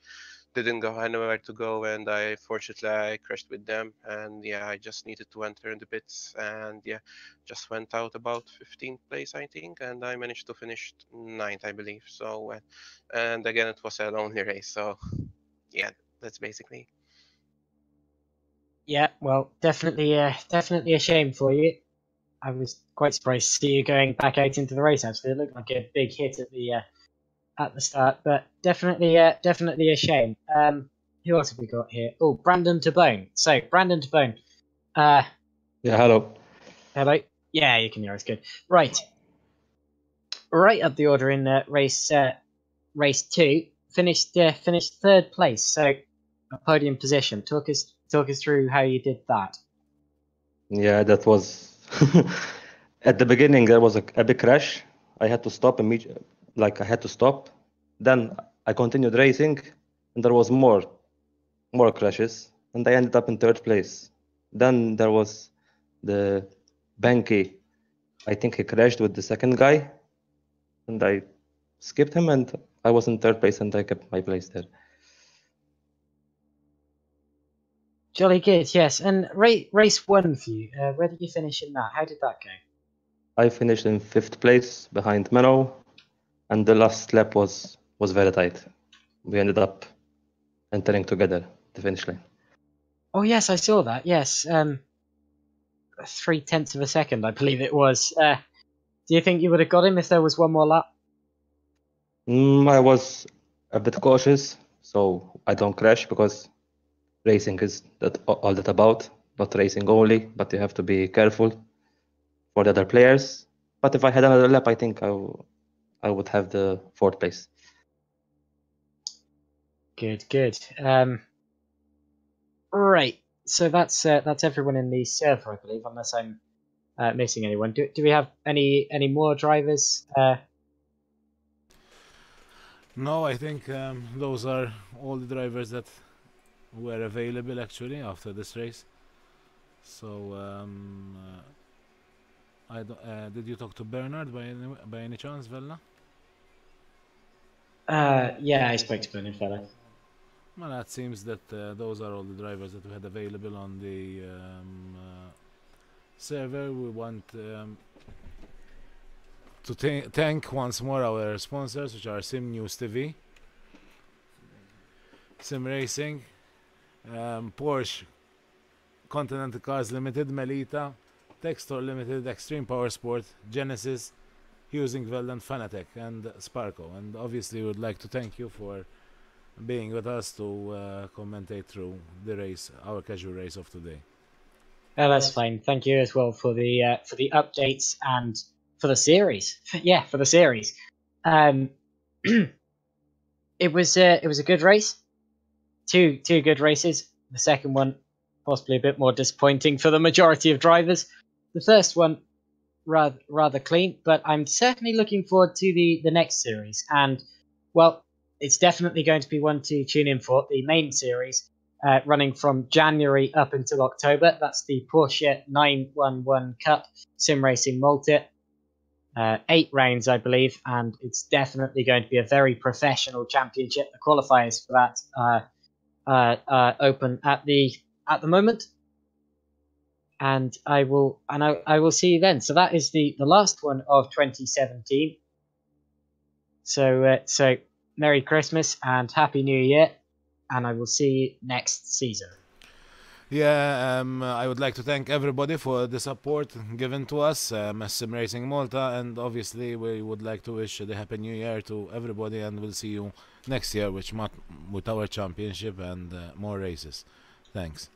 didn't go anywhere to go. And fortunately, I crashed with them. And yeah, I just needed to enter in the pits, and yeah, just went out about 15th place, I think, and I managed to finish 9th, I believe. So, and again, it was a lonely race. So, yeah, that's basically. Yeah, well, definitely a shame for you. I was quite surprised to see you going back out into the race. Actually, it looked like a big hit at the start, but definitely a shame. Who else have we got here? Oh, Brandon Tabone. So Brandon Tabone. Yeah, hello. Hello. Yeah, you can hear us good. Right up the order in race two. Finished third place. So a podium position. Talk us through how you did that. Yeah, that was at the beginning. There was a big crash. I had to stop immediately. Like I had to stop. Then I continued racing, and there was more crashes, and I ended up in third place. Then there was the Banky. I think he crashed with the second guy, and I skipped him, and I was in third place, and I kept my place there. Jolly good, yes. And race 1 for you, where did you finish in that? How did that go? I finished in 5th place behind Menno, and the last lap was very tight. We ended up entering together the finish line. Oh yes, I saw that. Yes, 0.3 of a second, I believe it was. Do you think you would have got him if there was one more lap? I was a bit cautious, so I don't crash, because racing is all that about. Not racing only, but you have to be careful for the other players. But if I had another lap, I think I would have the 4th place. Good, good. Right. So that's everyone in the server, I believe, unless I'm missing anyone. Do we have any more drivers? No, I think those are all the drivers that were available actually after this race. So I don't, did you talk to Bernard by any chance, Vella? Yeah, I spoke to Bernard fella. Well, it seems that those are all the drivers that we had available on the server. We want to thank once more our sponsors, which are Sim News TV, Sim Racing, Porsche, Continental Cars Limited, Melita, Textor Limited, Extreme Power Sport, Genesis, Husingveld and Fanatec, and Sparco. And obviously we would like to thank you for being with us to commentate through the race, our casual race of today. That's fine. Thank you as well for the updates and for the series. Yeah, for the series. It was a good race. Two good races. The second one possibly a bit more disappointing for the majority of drivers. The first one rather clean, but I'm certainly looking forward to the next series. And well, it's definitely going to be one to tune in for, the main series, running from January up until October. That's the Porsche 911 Cup Sim Racing Malta. 8 rounds, I believe, and it's definitely going to be a very professional championship. The qualifiers for that open at the moment, and I will see you then. So that is the last one of 2017. So Merry Christmas and Happy New Year, and I will see you next season. Yeah, I would like to thank everybody for the support given to us as Sim Racing Malta, and obviously we would like to wish the Happy New Year to everybody, and we'll see you next year with our championship and more races. Thanks.